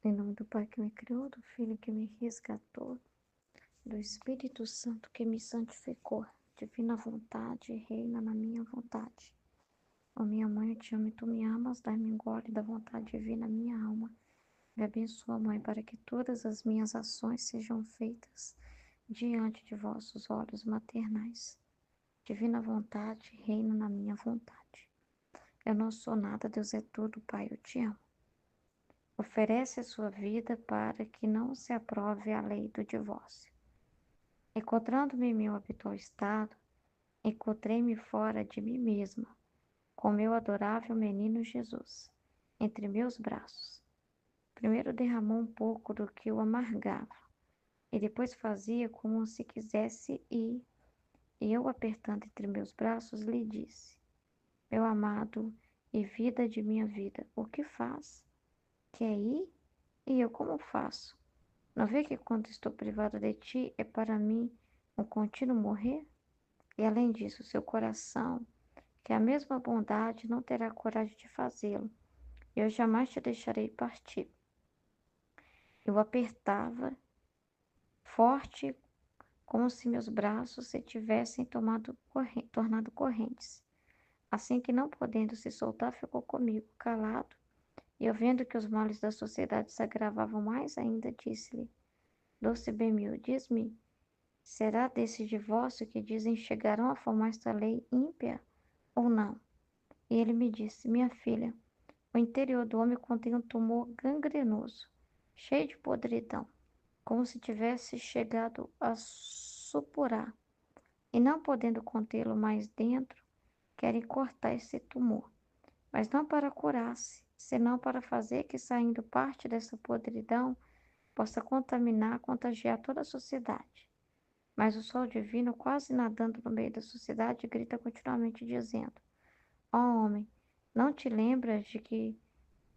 Em nome do Pai que me criou, do Filho que me resgatou, do Espírito Santo que me santificou. Divina vontade, reina na minha vontade. Ó minha mãe, eu te amo e tu me amas, dai-me um gole da vontade divina, minha alma. Me abençoa, Mãe, para que todas as minhas ações sejam feitas diante de vossos olhos maternais. Divina vontade, reina na minha vontade. Eu não sou nada, Deus é tudo, Pai, eu te amo. Oferece a sua vida para que não se aprove a lei do divórcio. Encontrando-me em meu habitual estado, encontrei-me fora de mim mesma, com meu adorável menino Jesus, entre meus braços. Primeiro derramou um pouco do que o amargava, e depois fazia como se quisesse ir, e eu, apertando entre meus braços, lhe disse: Meu amado e vida de minha vida, o que faz? Quer ir? E eu como faço? Não vê que quando estou privado de ti é para mim um contínuo morrer? E além disso, seu coração, que é a mesma bondade, não terá coragem de fazê-lo. Eu jamais te deixarei partir. Eu apertava forte, como se meus braços se tivessem tornado correntes. Assim que, não podendo se soltar, ficou comigo, calado. E eu, vendo que os males da sociedade se agravavam mais ainda, disse-lhe: Doce bem meu, diz-me, será desse divórcio que dizem chegarão a formar esta lei ímpia ou não? E ele me disse: Minha filha, o interior do homem contém um tumor gangrenoso, cheio de podridão, como se tivesse chegado a supurar. E não podendo contê-lo mais dentro, querem cortar esse tumor, mas não para curar-se, senão para fazer que, saindo parte dessa podridão, possa contaminar, contagiar toda a sociedade. Mas o sol divino, quase nadando no meio da sociedade, grita continuamente dizendo: Ó homem, não te lembras de que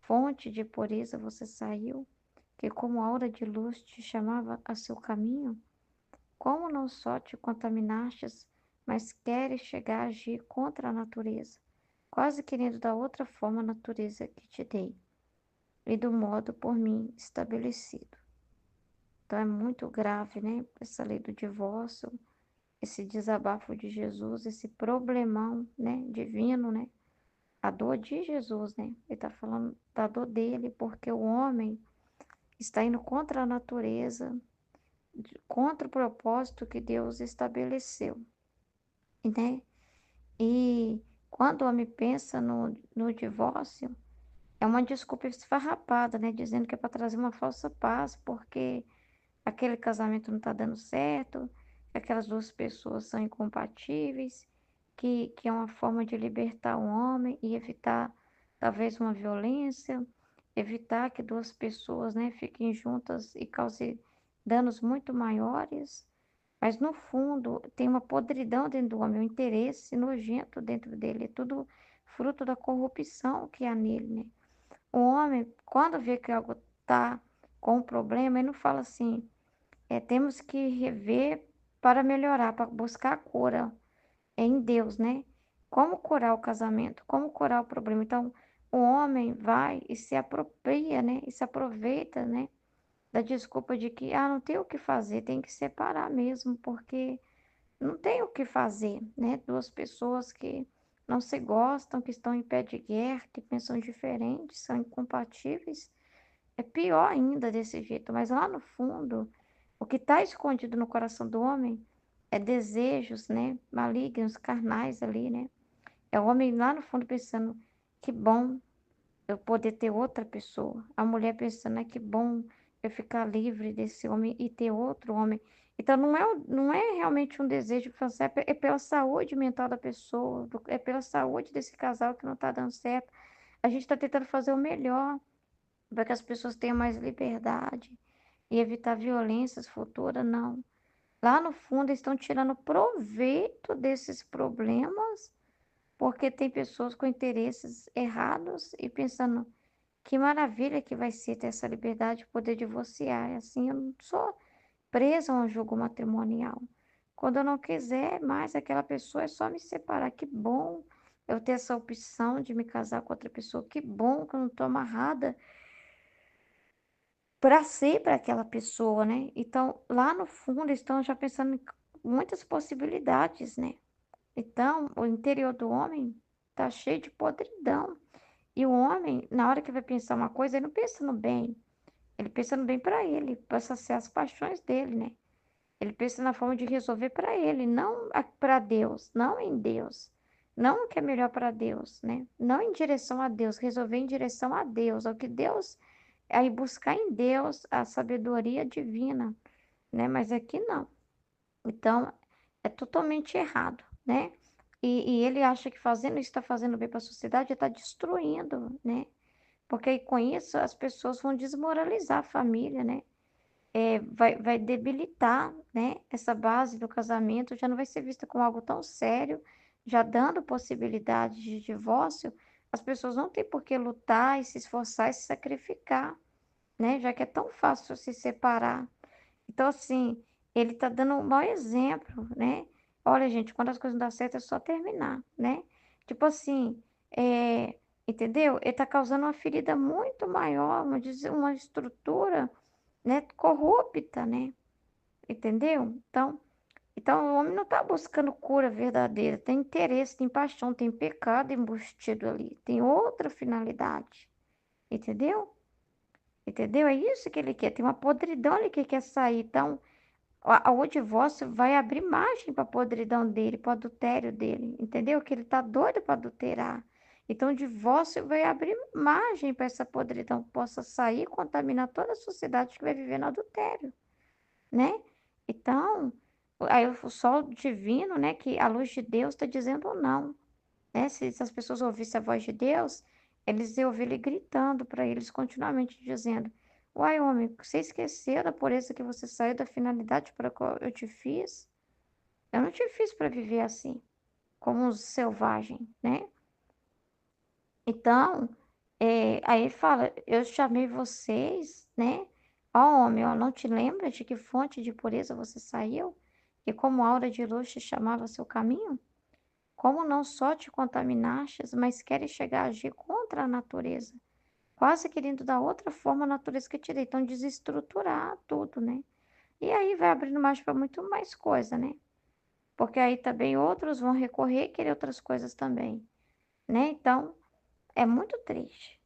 fonte de pureza você saiu, que como aura de luz te chamava a seu caminho? Como não só te contaminastes, mas queres chegar a agir contra a natureza, quase querendo da outra forma a natureza que te dei, e do modo por mim estabelecido. Então é muito grave, né? Essa lei do divórcio, esse desabafo de Jesus, esse problemão, né? Divino, né? A dor de Jesus, né? Ele está falando da dor dele, porque o homem está indo contra a natureza, contra o propósito que Deus estabeleceu, né? E quando o homem pensa no divórcio, é uma desculpa esfarrapada, né? Dizendo que é para trazer uma falsa paz, porque aquele casamento não está dando certo, que aquelas duas pessoas são incompatíveis, que é uma forma de libertar o homem e evitar talvez uma violência, evitar que duas pessoas, né, fiquem juntas e causem danos muito maiores. Mas no fundo tem uma podridão dentro do homem, um interesse nojento dentro dele, é tudo fruto da corrupção que há nele, né? O homem, quando vê que algo está com um problema, ele não fala assim, temos que rever para melhorar, para buscar a cura em Deus, né? Como curar o casamento? Como curar o problema? Então, o homem vai e se apropria, né? E se aproveita, né? Da desculpa de que, não tem o que fazer, tem que separar mesmo, porque não tem o que fazer, né? Duas pessoas que não se gostam, que estão em pé de guerra, que pensam diferentes, são incompatíveis. É pior ainda desse jeito, mas lá no fundo, o que está escondido no coração do homem é desejos, né, malignos, carnais ali, né? É o homem lá no fundo pensando, que bom eu poder ter outra pessoa. A mulher pensando, que bom eu ficar livre desse homem e ter outro homem. Então, não é realmente um desejo, é pela saúde mental da pessoa, é pela saúde desse casal que não está dando certo. A gente está tentando fazer o melhor para que as pessoas tenham mais liberdade e evitar violências futuras, não. Lá no fundo, eles estão tirando proveito desses problemas, porque tem pessoas com interesses errados e pensando que maravilha que vai ser ter essa liberdade de poder divorciar. E assim, eu não sou presa a um jogo matrimonial. Quando eu não quiser mais aquela pessoa, é só me separar. Que bom eu ter essa opção de me casar com outra pessoa. Que bom que eu não estou amarrada para si, para aquela pessoa, né? Então, lá no fundo, eles estão já pensando em muitas possibilidades, né? Então, o interior do homem tá cheio de podridão. E o homem, na hora que vai pensar uma coisa, ele não pensa no bem. Ele pensa no bem para ele, para saciar as paixões dele, né? Ele pensa na forma de resolver para ele, não para Deus, não em Deus. Não o que é melhor para Deus, né? Não em direção a Deus, resolver em direção a Deus, ao que Deus, aí buscar em Deus a sabedoria divina, né? Mas aqui não. Então, é totalmente errado, né? E ele acha que fazendo isso está fazendo bem para a sociedade, está destruindo, né? Porque aí com isso as pessoas vão desmoralizar a família, né? Vai debilitar, né? Essa base do casamento já não vai ser vista como algo tão sério, já dando possibilidade de divórcio, as pessoas não têm por que lutar e se esforçar e se sacrificar, né? Já que é tão fácil se separar. Então, assim, ele tá dando um mau exemplo, né? Olha, gente, quando as coisas não dão certo é só terminar, né? Tipo assim, entendeu? Ele tá causando uma ferida muito maior, uma estrutura, né, corrupta, né? Entendeu? Então, o homem não tá buscando cura verdadeira, tem interesse, tem paixão, tem pecado embutido ali, tem outra finalidade, entendeu? Entendeu? É isso que ele quer, tem uma podridão ali que quer sair. Então, o divórcio vai abrir margem para a podridão dele, para o adultério dele, entendeu? Que ele tá doido para adulterar. Então, o divórcio vai abrir margem para essa podridão que possa sair e contaminar toda a sociedade que vai viver no adultério, né? Então, aí o sol divino, né, que a luz de Deus está dizendo não, né? Se as pessoas ouvissem a voz de Deus, eles iam ouvir ele gritando para eles continuamente dizendo: Uai, homem, você esqueceu da pureza que você saiu da finalidade para a qual eu te fiz? Eu não te fiz para viver assim, como um selvagem, né? Então, aí ele fala: Eu chamei vocês, né? Ó homem, ó, não te lembra de que fonte de pureza você saiu? E como aura de luz te chamava seu caminho? Como não só te contaminastes, mas queres chegar a agir contra a natureza, quase querendo dar outra forma à natureza que te dei. Então, desestruturar tudo, né? E aí vai abrindo mais para muito mais coisa, né? Porque aí também outros vão recorrer e querer outras coisas também, né? Então, é muito triste.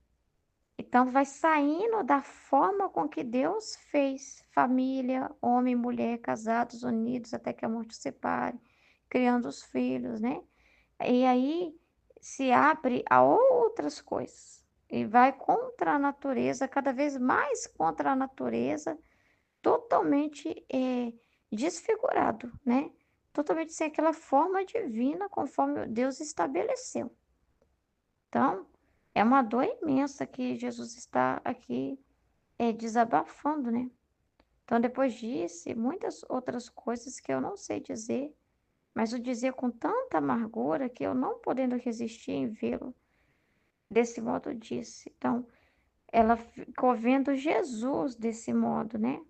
Então, vai saindo da forma com que Deus fez família, homem e mulher, casados, unidos, até que a morte os separe, criando os filhos, né? E aí se abre a outras coisas e vai contra a natureza, cada vez mais contra a natureza, totalmente desfigurado, né? Totalmente sem aquela forma divina conforme Deus estabeleceu. Então, é uma dor imensa que Jesus está aqui desabafando, né? Então, depois disse muitas outras coisas que eu não sei dizer, mas o dizer com tanta amargura que eu não podendo resistir em vê-lo desse modo disse. Então, ela ficou vendo Jesus desse modo, né?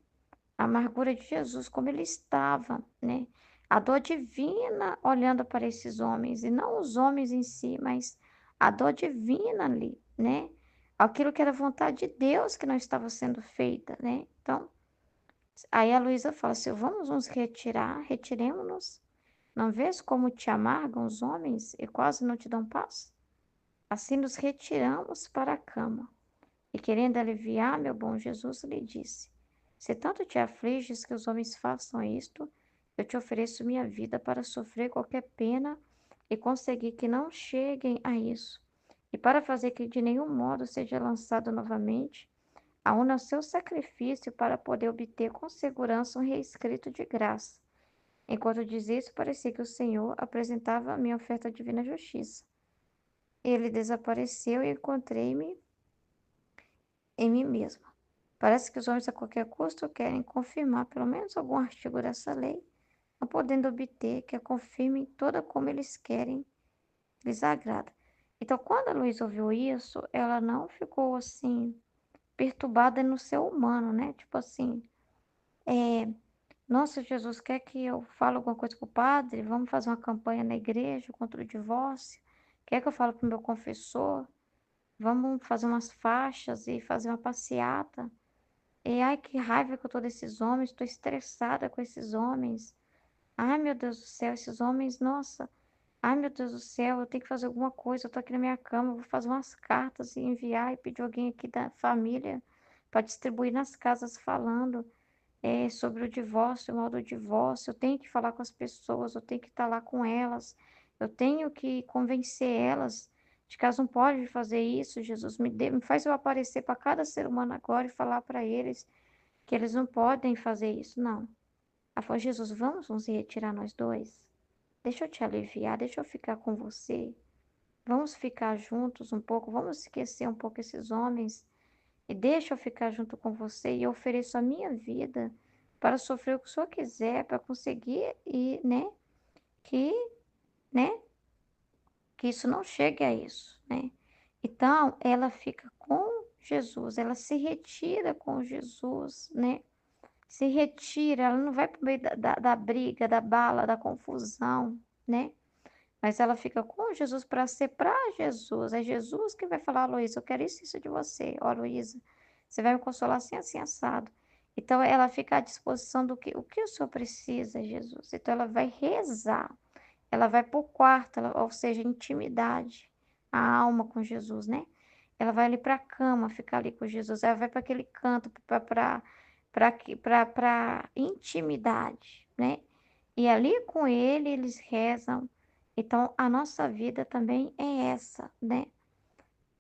A amargura de Jesus, como ele estava, né? A dor divina olhando para esses homens, e não os homens em si, mas a dor divina ali, né? Aquilo que era vontade de Deus que não estava sendo feita, né? Então, aí a Luísa fala assim: vamos nos retirar, retiremos-nos. Não vês como te amargam os homens e quase não te dão paz? Assim nos retiramos para a cama. E querendo aliviar, meu bom Jesus lhe disse: Se tanto te afliges que os homens façam isto, eu te ofereço minha vida para sofrer qualquer pena e conseguir que não cheguem a isso. E para fazer que de nenhum modo seja lançado novamente, aúna o seu sacrifício para poder obter com segurança um reescrito de graça. Enquanto dizia isso, parecia que o Senhor apresentava a minha oferta divina justiça. Ele desapareceu e encontrei-me em mim mesma. Parece que os homens a qualquer custo querem confirmar pelo menos algum artigo dessa lei, não podendo obter que a confirmem toda como eles querem, lhes agrada. Então, quando a Luísa ouviu isso, ela não ficou assim, perturbada no seu humano, né? Tipo assim, nossa, Jesus quer que eu fale alguma coisa com o padre? Vamos fazer uma campanha na igreja contra o divórcio? Quer que eu fale para o meu confessor? Vamos fazer umas faixas e fazer uma passeata? E ai, que raiva que eu tô desses homens, tô estressada com esses homens. Ai, meu Deus do céu, esses homens, nossa. Ai, meu Deus do céu, eu tenho que fazer alguma coisa. Eu tô aqui na minha cama, vou fazer umas cartas e enviar e pedir alguém aqui da família para distribuir nas casas falando sobre o divórcio, o mal do divórcio. Eu tenho que falar com as pessoas, eu tenho que estar lá com elas. Eu tenho que convencer elas de que elas não podem fazer isso. Jesus, me faz eu aparecer para cada ser humano agora e falar para eles que eles não podem fazer isso. Não. Ela falou, Jesus, vamos nos retirar nós dois? Deixa eu te aliviar, deixa eu ficar com você. Vamos ficar juntos um pouco, vamos esquecer um pouco esses homens e deixa eu ficar junto com você e eu ofereço a minha vida para sofrer o que o Senhor quiser, para conseguir e, que, né, que isso não chegue a isso, né? Então, ela fica com Jesus, ela se retira com Jesus, né? Se retira, ela não vai para o meio da briga, da bala, da confusão, né? Mas ela fica com Jesus para ser para Jesus. É Jesus que vai falar, Luísa, eu quero isso de você. Ó, Luísa, você vai me consolar assim, assim, assado. Então, ela fica à disposição do que o senhor precisa, Jesus. Então, ela vai rezar. Ela vai para o quarto, ou seja, intimidade, a alma com Jesus, né? Ela vai ali para a cama, ficar ali com Jesus. Ela vai para aquele canto, para intimidade, né? E ali com ele, eles rezam. Então, a nossa vida também é essa, né?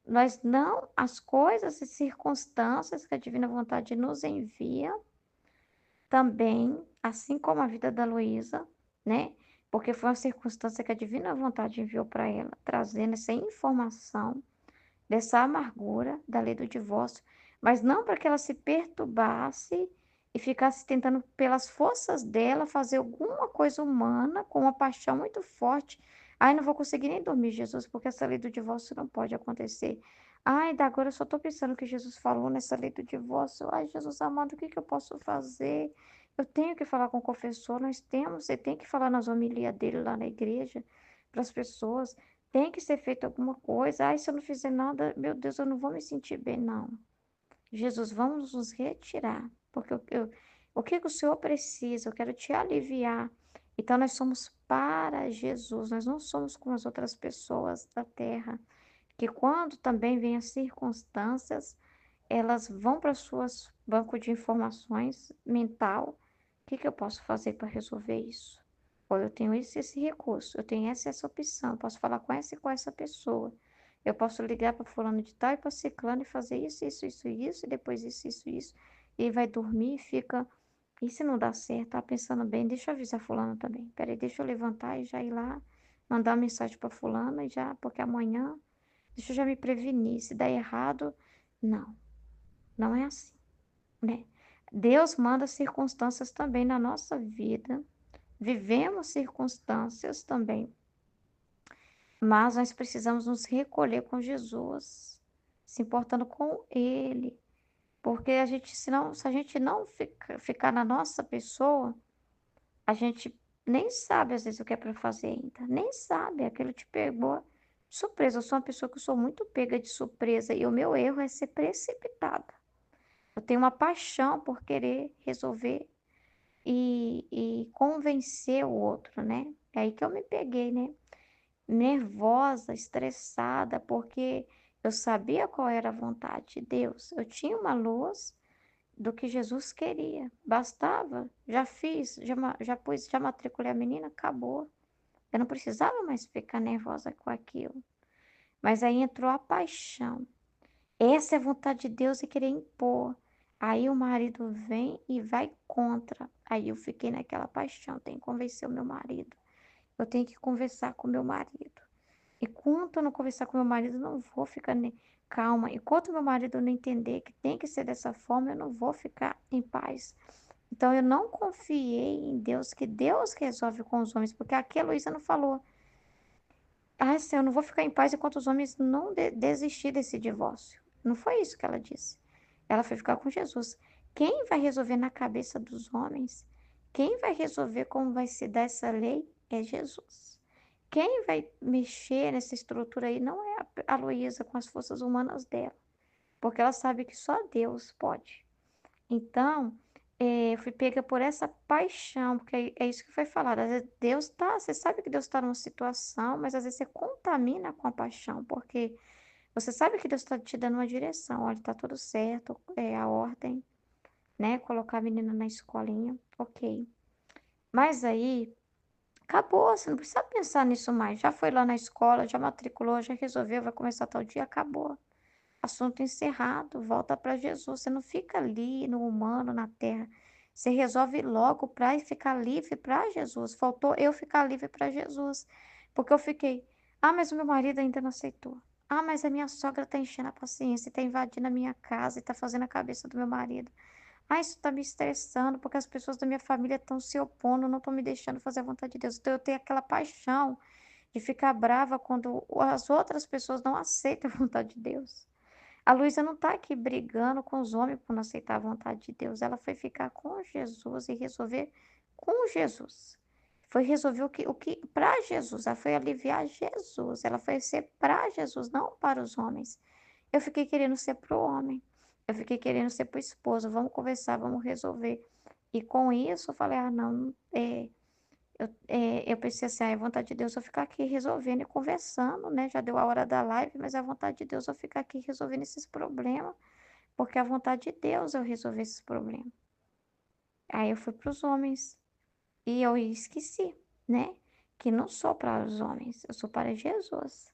Nós não, as coisas e circunstâncias que a divina vontade nos envia, também, assim como a vida da Luísa, né? Porque foi uma circunstância que a divina vontade enviou para ela, trazendo essa informação dessa amargura da lei do divórcio, mas não para que ela se perturbasse e ficasse tentando, pelas forças dela, fazer alguma coisa humana com uma paixão muito forte. Ai, não vou conseguir nem dormir, Jesus, porque essa lei do divórcio não pode acontecer. Ai, da agora eu só estou pensando o que Jesus falou nessa lei do divórcio. Ai, Jesus amado, o que que eu posso fazer? Eu tenho que falar com o confessor, nós temos, você tem que falar nas homilias dele lá na igreja, para as pessoas. Tem que ser feito alguma coisa. Ai, se eu não fizer nada, meu Deus, eu não vou me sentir bem, não. Jesus, vamos nos retirar, porque o que que o Senhor precisa? Eu quero te aliviar. Então, nós somos para Jesus, nós não somos como as outras pessoas da terra, que quando também vêm as circunstâncias, elas vão para suas bancos de informações mental. O que que eu posso fazer para resolver isso? Ou eu tenho esse recurso, eu tenho essa opção, eu posso falar com essa e com essa pessoa. Eu posso ligar para fulano de tal e para ciclano e fazer isso, e depois isso. E aí vai dormir e fica. E se não dá certo, tá pensando bem, deixa eu avisar fulano também. Peraí, deixa eu levantar e já ir lá, mandar uma mensagem para fulano e já, porque amanhã, deixa eu já me prevenir. Se der errado, não, não é assim, né? Deus manda circunstâncias também na nossa vida. Vivemos circunstâncias também, mas nós precisamos nos recolher com Jesus, se importando com Ele, porque a gente, senão, se a gente não ficar na nossa pessoa, a gente nem sabe às vezes o que é para fazer ainda, nem sabe, aquilo te pegou de surpresa. Eu sou uma pessoa que eu sou muito pega de surpresa e o meu erro é ser precipitada. Eu tenho uma paixão por querer resolver e convencer o outro, né? É aí que eu me peguei, né? Nervosa, estressada, porque eu sabia qual era a vontade de Deus. Eu tinha uma luz do que Jesus queria. Bastava, já fiz, já pus, já matriculei a menina, acabou. Eu não precisava mais ficar nervosa com aquilo. Mas aí entrou a paixão. Essa é a vontade de Deus e querer impor. Aí o marido vem e vai contra. Aí eu fiquei naquela paixão, tenho que convencer o meu marido. Eu tenho que conversar com o meu marido. Enquanto eu não conversar com meu marido, eu não vou ficar calma. Enquanto meu marido não entender que tem que ser dessa forma, eu não vou ficar em paz. Então eu não confiei em Deus, que Deus resolve com os homens, porque aqui a Luísa não falou. Ah, Senhor, eu não vou ficar em paz enquanto os homens não desistir desse divórcio. Não foi isso que ela disse. Ela foi ficar com Jesus. Quem vai resolver na cabeça dos homens? Quem vai resolver como vai se dar essa lei? É Jesus. Quem vai mexer nessa estrutura aí não é a Luísa com as forças humanas dela, porque ela sabe que só Deus pode. Então, eu fui pega por essa paixão, porque é isso que foi falado. Às vezes Deus tá, você sabe que Deus está numa situação, mas às vezes você contamina com a paixão, porque você sabe que Deus está te dando uma direção. Olha, tá tudo certo, é a ordem, né? Colocar a menina na escolinha, ok. Mas aí, acabou, você não precisa pensar nisso mais. Já foi lá na escola, já matriculou, já resolveu, vai começar tal dia, acabou. Assunto encerrado, volta para Jesus. Você não fica ali no humano, na terra. Você resolve logo para ficar livre para Jesus. Faltou eu ficar livre para Jesus. Porque eu fiquei, ah, mas o meu marido ainda não aceitou. Ah, mas a minha sogra está enchendo a paciência, está invadindo a minha casa e está fazendo a cabeça do meu marido. Ah, isso está me estressando, porque as pessoas da minha família estão se opondo, não estão me deixando fazer a vontade de Deus. Então eu tenho aquela paixão de ficar brava quando as outras pessoas não aceitam a vontade de Deus. A Luísa não está aqui brigando com os homens por não aceitar a vontade de Deus. Ela foi ficar com Jesus e resolver com Jesus. Foi resolver o que para Jesus. Ela foi aliviar Jesus. Ela foi ser para Jesus, não para os homens. Eu fiquei querendo ser para o homem. Eu fiquei querendo ser para o esposo. Vamos conversar, vamos resolver. E com isso eu falei, ah, não, eu pensei assim, ah, é vontade de Deus eu ficar aqui resolvendo e conversando, né? Já deu a hora da live, mas é a vontade de Deus eu ficar aqui resolvendo esses problemas, porque é a vontade de Deus eu resolver esses problemas. Aí eu fui para os homens e eu esqueci, né? Que não sou para os homens, eu sou para Jesus.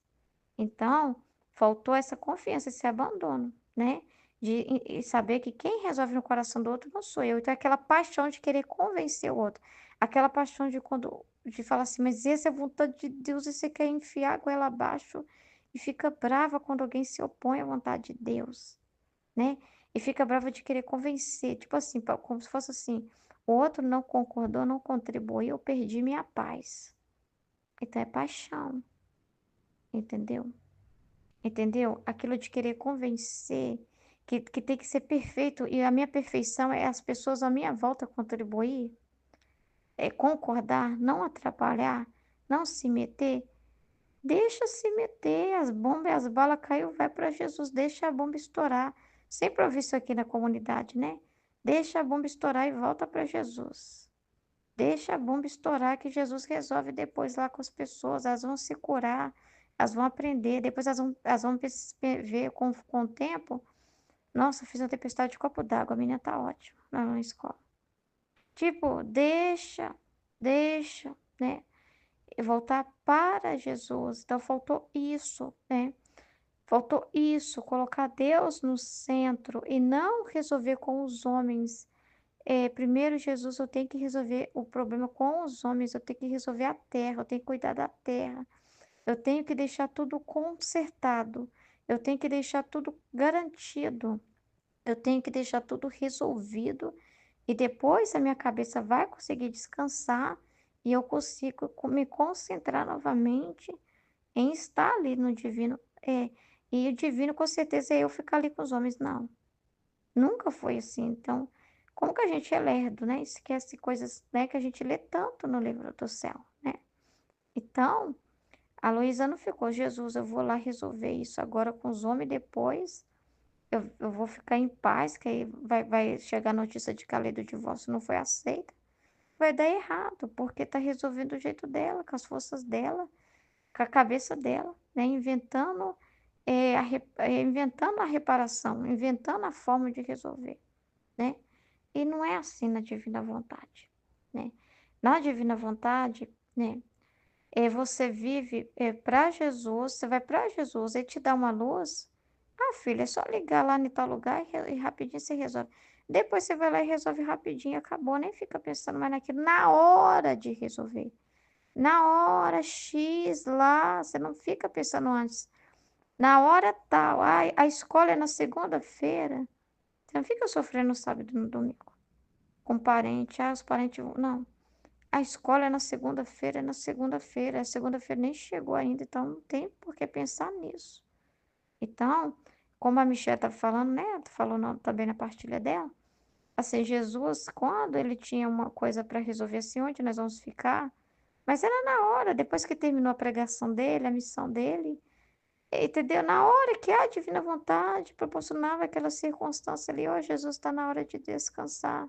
Então, faltou essa confiança, esse abandono, né? De e saber que quem resolve no coração do outro não sou eu. Então, é aquela paixão de querer convencer o outro. Aquela paixão de falar assim, mas essa é a vontade de Deus e você quer enfiar a goela abaixo e fica brava quando alguém se opõe à vontade de Deus, né? E fica brava de querer convencer, tipo assim, como se fosse assim, o outro não concordou, não contribuiu, eu perdi minha paz. Então é paixão, entendeu? Entendeu? Aquilo de querer convencer que tem que ser perfeito e a minha perfeição é as pessoas à minha volta contribuir, é concordar, não atrapalhar, não se meter. Deixa se meter, as bombas e as balas caiu, vai para Jesus, deixa a bomba estourar. Sempre ouvi isso aqui na comunidade, né? Deixa a bomba estourar e volta para Jesus. Deixa a bomba estourar que Jesus resolve depois lá com as pessoas. Elas vão se curar, elas vão aprender. Depois elas vão ver com o tempo. Nossa, fiz uma tempestade de copo d'água. A menina tá ótima lá na escola. Tipo, deixa, né? E voltar para Jesus. Então faltou isso, né? Faltou isso, colocar Deus no centro e não resolver com os homens. Primeiro, Jesus, eu tenho que resolver o problema com os homens, eu tenho que resolver a terra, eu tenho que cuidar da terra, eu tenho que deixar tudo consertado, eu tenho que deixar tudo garantido, eu tenho que deixar tudo resolvido e depois a minha cabeça vai conseguir descansar e eu consigo me concentrar novamente em estar ali no divino. E o divino com certeza é eu ficar ali com os homens, não. Nunca foi assim. Então, como que a gente é lerdo, né? Esquece coisas, né, que a gente lê tanto no livro do céu, né? Então, a Luísa não ficou, Jesus, eu vou lá resolver isso agora com os homens, depois eu vou ficar em paz, que aí vai chegar a notícia de que a lei do divórcio não foi aceita. Vai dar errado, porque tá resolvendo do jeito dela, com as forças dela, com a cabeça dela, né? Inventando a reparação, inventando a forma de resolver, né? E não é assim na divina vontade, né? Na divina vontade, né? Você vive para Jesus, você vai para Jesus, ele te dá uma luz. Ah, filha, é só ligar lá em tal lugar e rapidinho você resolve. Depois você vai lá e resolve rapidinho, acabou, nem fica pensando mais naquilo. Na hora de resolver. Na hora X lá, você não fica pensando antes. Na hora tal, a escola é na segunda-feira. Você não fica sofrendo no sábado e no domingo. Com parente, os parentes. Não. A escola é na segunda-feira, é na segunda-feira. A segunda-feira nem chegou ainda, então não tem por que pensar nisso. Então, como a Michelle tá falando, né? Falou também na partilha dela. Assim, Jesus, quando ele tinha uma coisa para resolver assim, onde nós vamos ficar? Mas era na hora, depois que terminou a pregação dele, a missão dele. entendeu? Na hora que a divina vontade proporcionava aquela circunstância ali, ó, Jesus está na hora de descansar.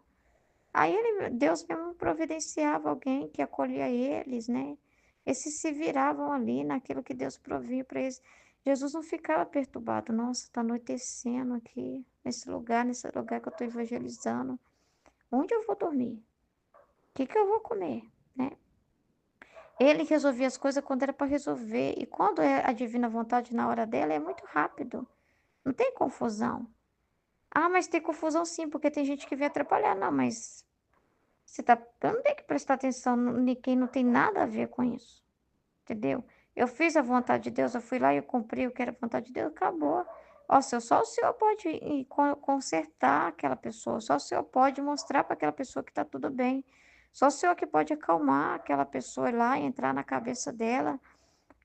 Aí Deus mesmo providenciava alguém que acolhia eles, né? Esses se viravam ali naquilo que Deus provia para eles. Jesus não ficava perturbado. Nossa, está anoitecendo aqui, nesse lugar que eu estou evangelizando. Onde eu vou dormir? O que que eu vou comer? Né? Ele resolvia as coisas quando era para resolver. E quando é a divina vontade na hora dela, é muito rápido. Não tem confusão. Ah, mas tem confusão sim, porque tem gente que vem atrapalhar. Não, mas você tá, eu não tenho que prestar atenção em quem não tem nada a ver com isso. Entendeu? Eu fiz a vontade de Deus, eu fui lá e eu cumpri o que era a vontade de Deus, acabou. Ó, só o Senhor pode consertar aquela pessoa, só o Senhor pode mostrar para aquela pessoa que está tudo bem. Só o Senhor que pode acalmar aquela pessoa ir lá, entrar na cabeça dela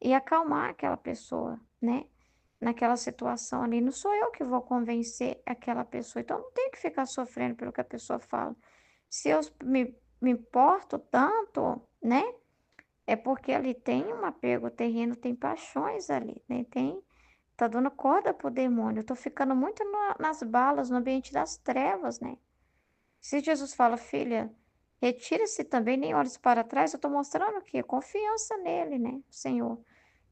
e acalmar aquela pessoa, né? Naquela situação ali. Não sou eu que vou convencer aquela pessoa. Então, não tenho que ficar sofrendo pelo que a pessoa fala. Se eu me importo tanto, né? É porque ali tem um apego, o terreno tem paixões ali, né? Tá dando corda pro demônio. Eu tô ficando muito nas balas, no ambiente das trevas, né? Se Jesus fala, filha, retira-se também, nem olhes para trás, eu tô mostrando o quê? Confiança nele, né? Senhor,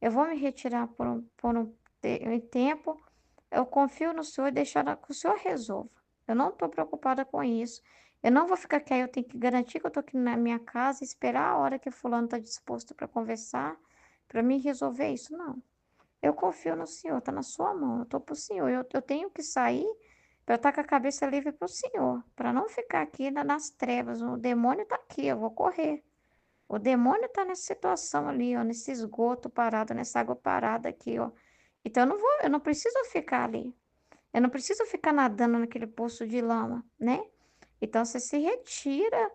eu vou me retirar um tempo, eu confio no Senhor e deixar que o Senhor resolva. Eu não estou preocupada com isso. Eu não vou ficar aqui, aí eu tenho que garantir que eu estou aqui na minha casa, esperar a hora que o fulano está disposto para conversar, para mim resolver isso. Não. Eu confio no Senhor, está na sua mão, eu estou para o Senhor. Eu tenho que sair para estar com a cabeça livre para o Senhor, para não ficar aqui nas trevas. O demônio está aqui, eu vou correr. O demônio está nessa situação ali, ó, nesse esgoto parado, nessa água parada aqui, ó. Então eu não preciso ficar ali. Eu não preciso ficar nadando naquele poço de lama, né? Então você se retira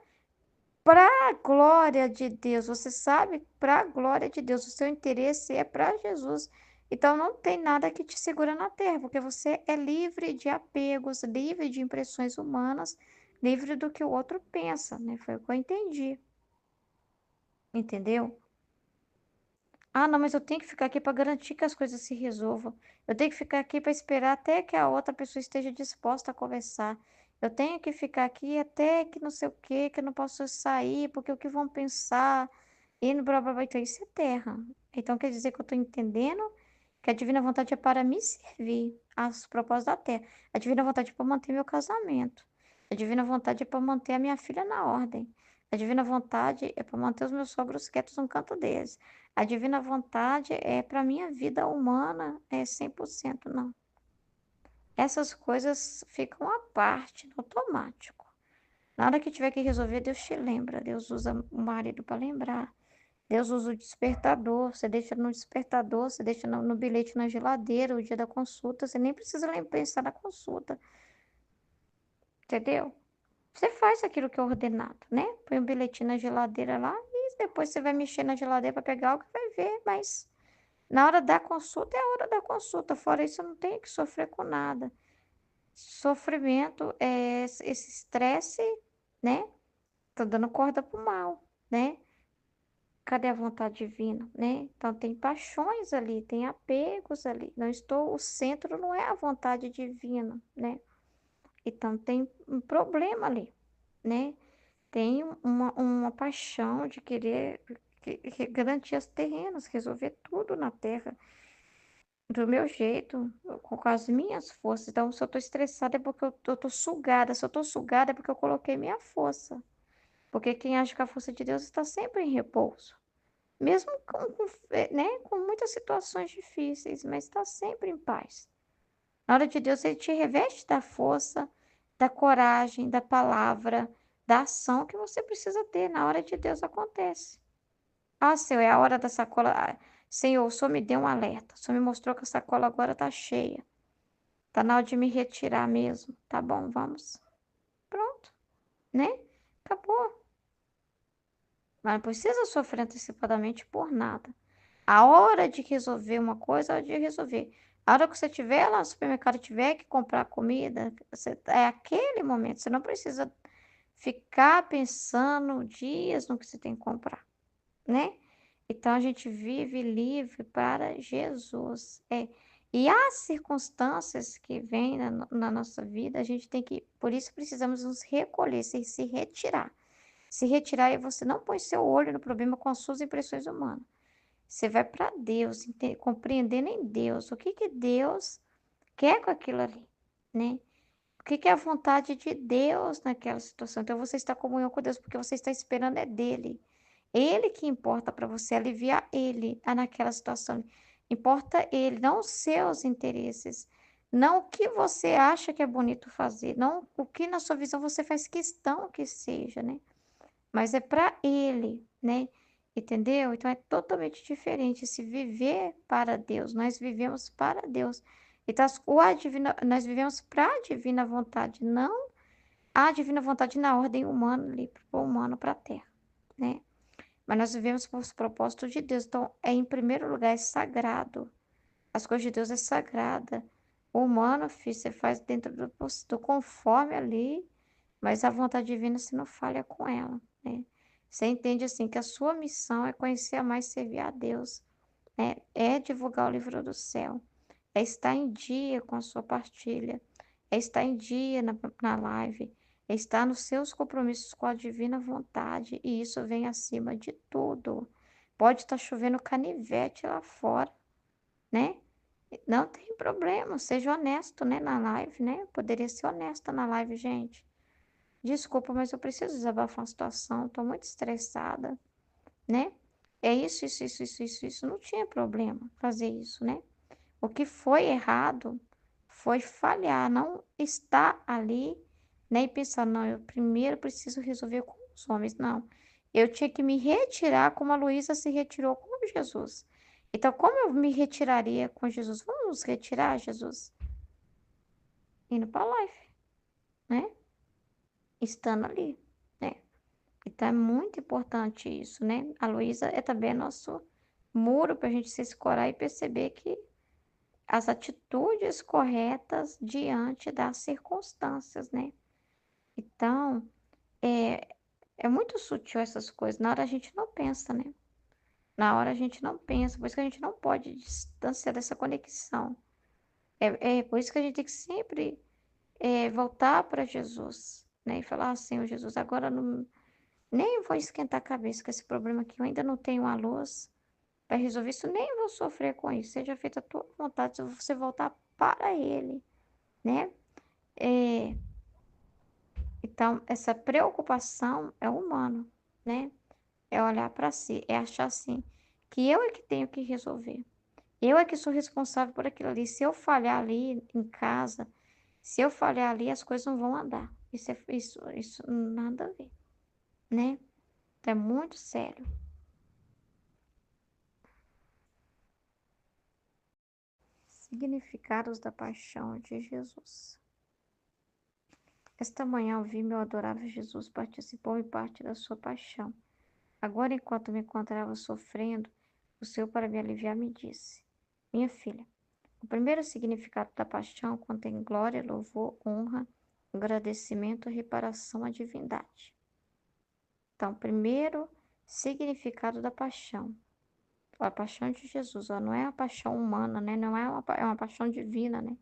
para a glória de Deus. Você sabe, para a glória de Deus, o seu interesse é para Jesus. Então não tem nada que te segura na terra, porque você é livre de apegos, livre de impressões humanas, livre do que o outro pensa, né? Foi o que eu entendi. Entendeu? Ah, não, mas eu tenho que ficar aqui para garantir que as coisas se resolvam. Eu tenho que ficar aqui para esperar até que a outra pessoa esteja disposta a conversar. Eu tenho que ficar aqui até que não sei o quê, que eu não posso sair, porque o que vão pensar, e blá, blá, blá. Então, isso é terra. Então, quer dizer que eu estou entendendo que a divina vontade é para me servir aos propósitos da terra. A divina vontade é para manter meu casamento. A divina vontade é para manter a minha filha na ordem. A divina vontade é para manter os meus sogros quietos no canto deles. A divina vontade é para minha vida humana, é 100% não. Essas coisas ficam à parte, no automático. Na hora que tiver que resolver, Deus te lembra. Deus usa o marido para lembrar. Deus usa o despertador. Você deixa no despertador, você deixa no bilhete na geladeira, o dia da consulta. Você nem precisa pensar na consulta, entendeu? Você faz aquilo que é ordenado, né? Põe o bilhetinho na geladeira lá e depois você vai mexer na geladeira para pegar algo e vai ver, mas na hora da consulta é a hora da consulta. Fora isso, eu não tenho que sofrer com nada. Sofrimento é esse estresse, né? Tá dando corda pro mal, né? Cadê a vontade divina, né? Então tem paixões ali, tem apegos ali. Não estou, o centro não é a vontade divina, né? Então tem um problema ali, né? Tem uma paixão de querer garantir os terrenos, resolver tudo na terra do meu jeito, com as minhas forças. Então, se eu tô estressada é porque eu tô sugada. Se eu tô sugada é porque eu coloquei minha força. Porque quem age com a força de Deus está sempre em repouso. Mesmo né, com muitas situações difíceis, mas está sempre em paz. Na hora de Deus, ele te reveste da força, da coragem, da palavra, da ação que você precisa ter. Na hora de Deus acontece. Ah, Senhor, é a hora da sacola. Senhor, o Senhor me deu um alerta. O Senhor me mostrou que a sacola agora está cheia. Tá na hora de me retirar mesmo. Tá bom, vamos. Pronto, né? Acabou. Mas não precisa sofrer antecipadamente por nada. A hora de resolver uma coisa é a hora de resolver. A hora que você tiver lá no supermercado, tiver que comprar comida, é aquele momento. Você não precisa ficar pensando dias no que você tem que comprar, né? Então a gente vive livre para Jesus. E as circunstâncias que vêm na nossa vida, a gente tem que, por isso precisamos nos recolher, se retirar. Se retirar e você não põe seu olho no problema com as suas impressões humanas. Você vai para Deus, compreendendo em Deus o que que Deus quer com aquilo ali, né? O que que é a vontade de Deus naquela situação. Então você está em comunhão com Deus porque você está esperando é dele. Ele que importa para você, aliviar ele naquela situação. Importa ele, não os seus interesses. Não o que você acha que é bonito fazer, não o que na sua visão você faz questão que seja, né? Mas é para ele, né? Entendeu? Então é totalmente diferente se viver para Deus. Nós vivemos para Deus. Então, nós vivemos para a divina vontade, não a divina vontade na ordem humana, ali, para o humano, para a terra, né? Mas nós vivemos por os propósitos de Deus. Então, em primeiro lugar, é sagrado. As coisas de Deus é sagrada. O humano, filho, você faz dentro do conforme ali, mas a vontade divina você não falha com ela, né? Você entende assim que a sua missão é conhecer mais servir a Deus, né? É divulgar o livro do céu, é estar em dia com a sua partilha, é estar em dia na live, é estar nos seus compromissos com a divina vontade, e isso vem acima de tudo. Pode estar chovendo canivete lá fora, né? Não tem problema, seja honesto, né, na live, né? Poderia ser honesta na live, gente. Desculpa, mas eu preciso desabafar uma situação, tô muito estressada, né? É isso. Não tinha problema fazer isso, né? O que foi errado foi falhar, não estar ali, né? E pensar, não, eu primeiro preciso resolver com os homens. Não, eu tinha que me retirar como a Luísa se retirou com Jesus. Então, como eu me retiraria com Jesus? Vamos nos retirar, Jesus? Indo para a live, né? Estando ali, né? Então, é muito importante isso, né? A Luísa é também nosso muro para a gente se escorar e perceber que as atitudes corretas diante das circunstâncias, né? Então, é, é muito sutil essas coisas. Na hora a gente não pensa, né? Na hora a gente não pensa, por isso que a gente não pode distanciar dessa conexão. É por isso que a gente tem que sempre voltar para Jesus, né? E falar assim, Senhor Jesus, agora não, nem vou esquentar a cabeça com esse problema que eu ainda não tenho a luz para resolver isso, nem vou sofrer com isso. Seja feita a tua vontade, se você voltar para Ele, né? É, então, essa preocupação é humana, né? É olhar para si, é achar assim, que eu é que tenho que resolver. Eu é que sou responsável por aquilo ali. Se eu falhar ali em casa, se eu falhar ali, as coisas não vão andar. Isso nada a ver, né? Então, é muito sério. Significados da paixão de Jesus. Esta manhã ouvi meu adorável Jesus participou em parte da sua paixão. Agora, enquanto me encontrava sofrendo, o Senhor, para me aliviar, me disse: Minha filha, o primeiro significado da paixão contém glória, louvor, honra, agradecimento e reparação à divindade. Então, primeiro significado da paixão. A paixão de Jesus, ó, não é a paixão humana, né? Não é é uma paixão divina, né?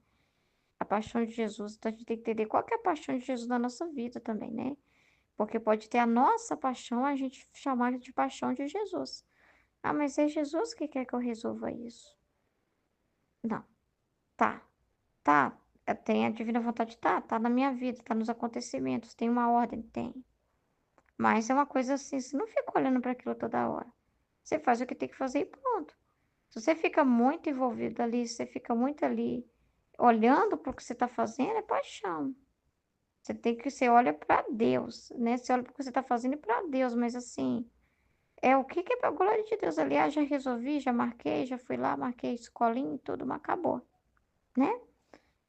A paixão de Jesus, então a gente tem que entender qual que é a paixão de Jesus na nossa vida também, né? Porque pode ter a nossa paixão, a gente chamar de paixão de Jesus. Ah, mas é Jesus que quer que eu resolva isso. Não, tá, tá. Tem a divina vontade, tá na minha vida, tá nos acontecimentos, tem uma ordem, tem. Mas é uma coisa assim, você não fica olhando para aquilo toda hora. Você faz o que tem que fazer e pronto. Se você fica muito envolvido ali, você fica muito ali olhando para o que você está fazendo, é paixão. Você olha para Deus, né? Você olha para o que você está fazendo e para Deus, mas assim, o que que é para a glória de Deus? Aliás, já resolvi, já marquei, já fui lá, marquei escolinha e tudo, mas acabou, né?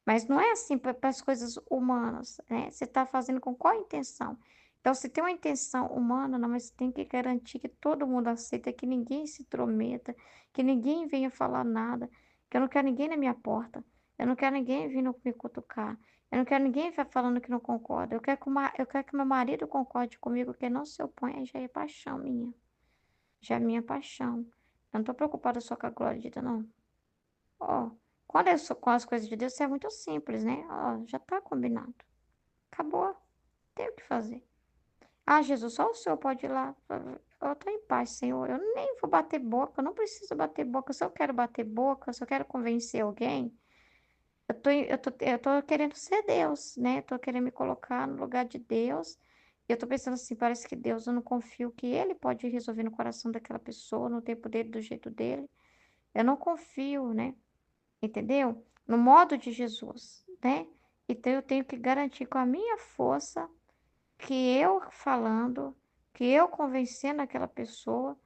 Mas não é assim para as coisas humanas, né? Você está fazendo com qual intenção? Então, se tem uma intenção humana, não, mas você tem que garantir que todo mundo aceita, que ninguém se intrometa, que ninguém venha falar nada, que eu não quero ninguém na minha porta, eu não quero ninguém vindo me cutucar, eu não quero ninguém falando que não concorda, eu quero que meu marido concorde comigo, que não se opõe, aí já é paixão minha. já é minha paixão. Eu não estou preocupada só com a glória de Deus, não. Ó, quando é com as coisas de Deus, isso é muito simples, né? Ó, já está combinado. Acabou. Tem o que fazer. Ah, Jesus, só o Senhor pode ir lá. Eu estou em paz, Senhor. Eu nem vou bater boca. Eu não preciso bater boca. Se eu quero bater boca, se eu quero convencer alguém, eu tô querendo ser Deus, né? Eu tô querendo me colocar no lugar de Deus. E eu tô pensando assim, parece que Deus, eu não confio que Ele pode resolver no coração daquela pessoa, no tempo dele, do jeito dele. Eu não confio, né? Entendeu? No modo de Jesus, né? Então eu tenho que garantir com a minha força que eu falando, que eu convencendo aquela pessoa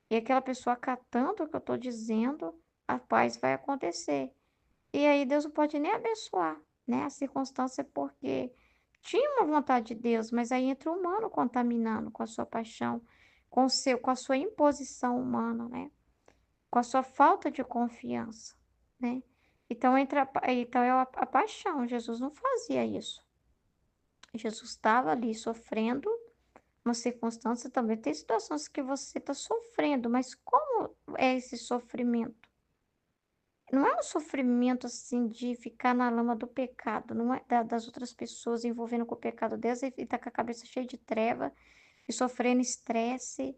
e aquela pessoa acatando o que eu estou dizendo, a paz vai acontecer. E aí Deus não pode nem abençoar, né? A circunstância porque tinha uma vontade de Deus, mas aí entra o humano contaminando com a sua paixão, com a sua imposição humana, né? Com a sua falta de confiança, né? Então é a paixão. Jesus não fazia isso. Jesus estava ali sofrendo uma circunstância também. Tem situações que você está sofrendo, mas como é esse sofrimento? Não é um sofrimento assim de ficar na lama do pecado, não é das outras pessoas envolvendo com o pecado delas e tá com a cabeça cheia de treva e sofrendo estresse.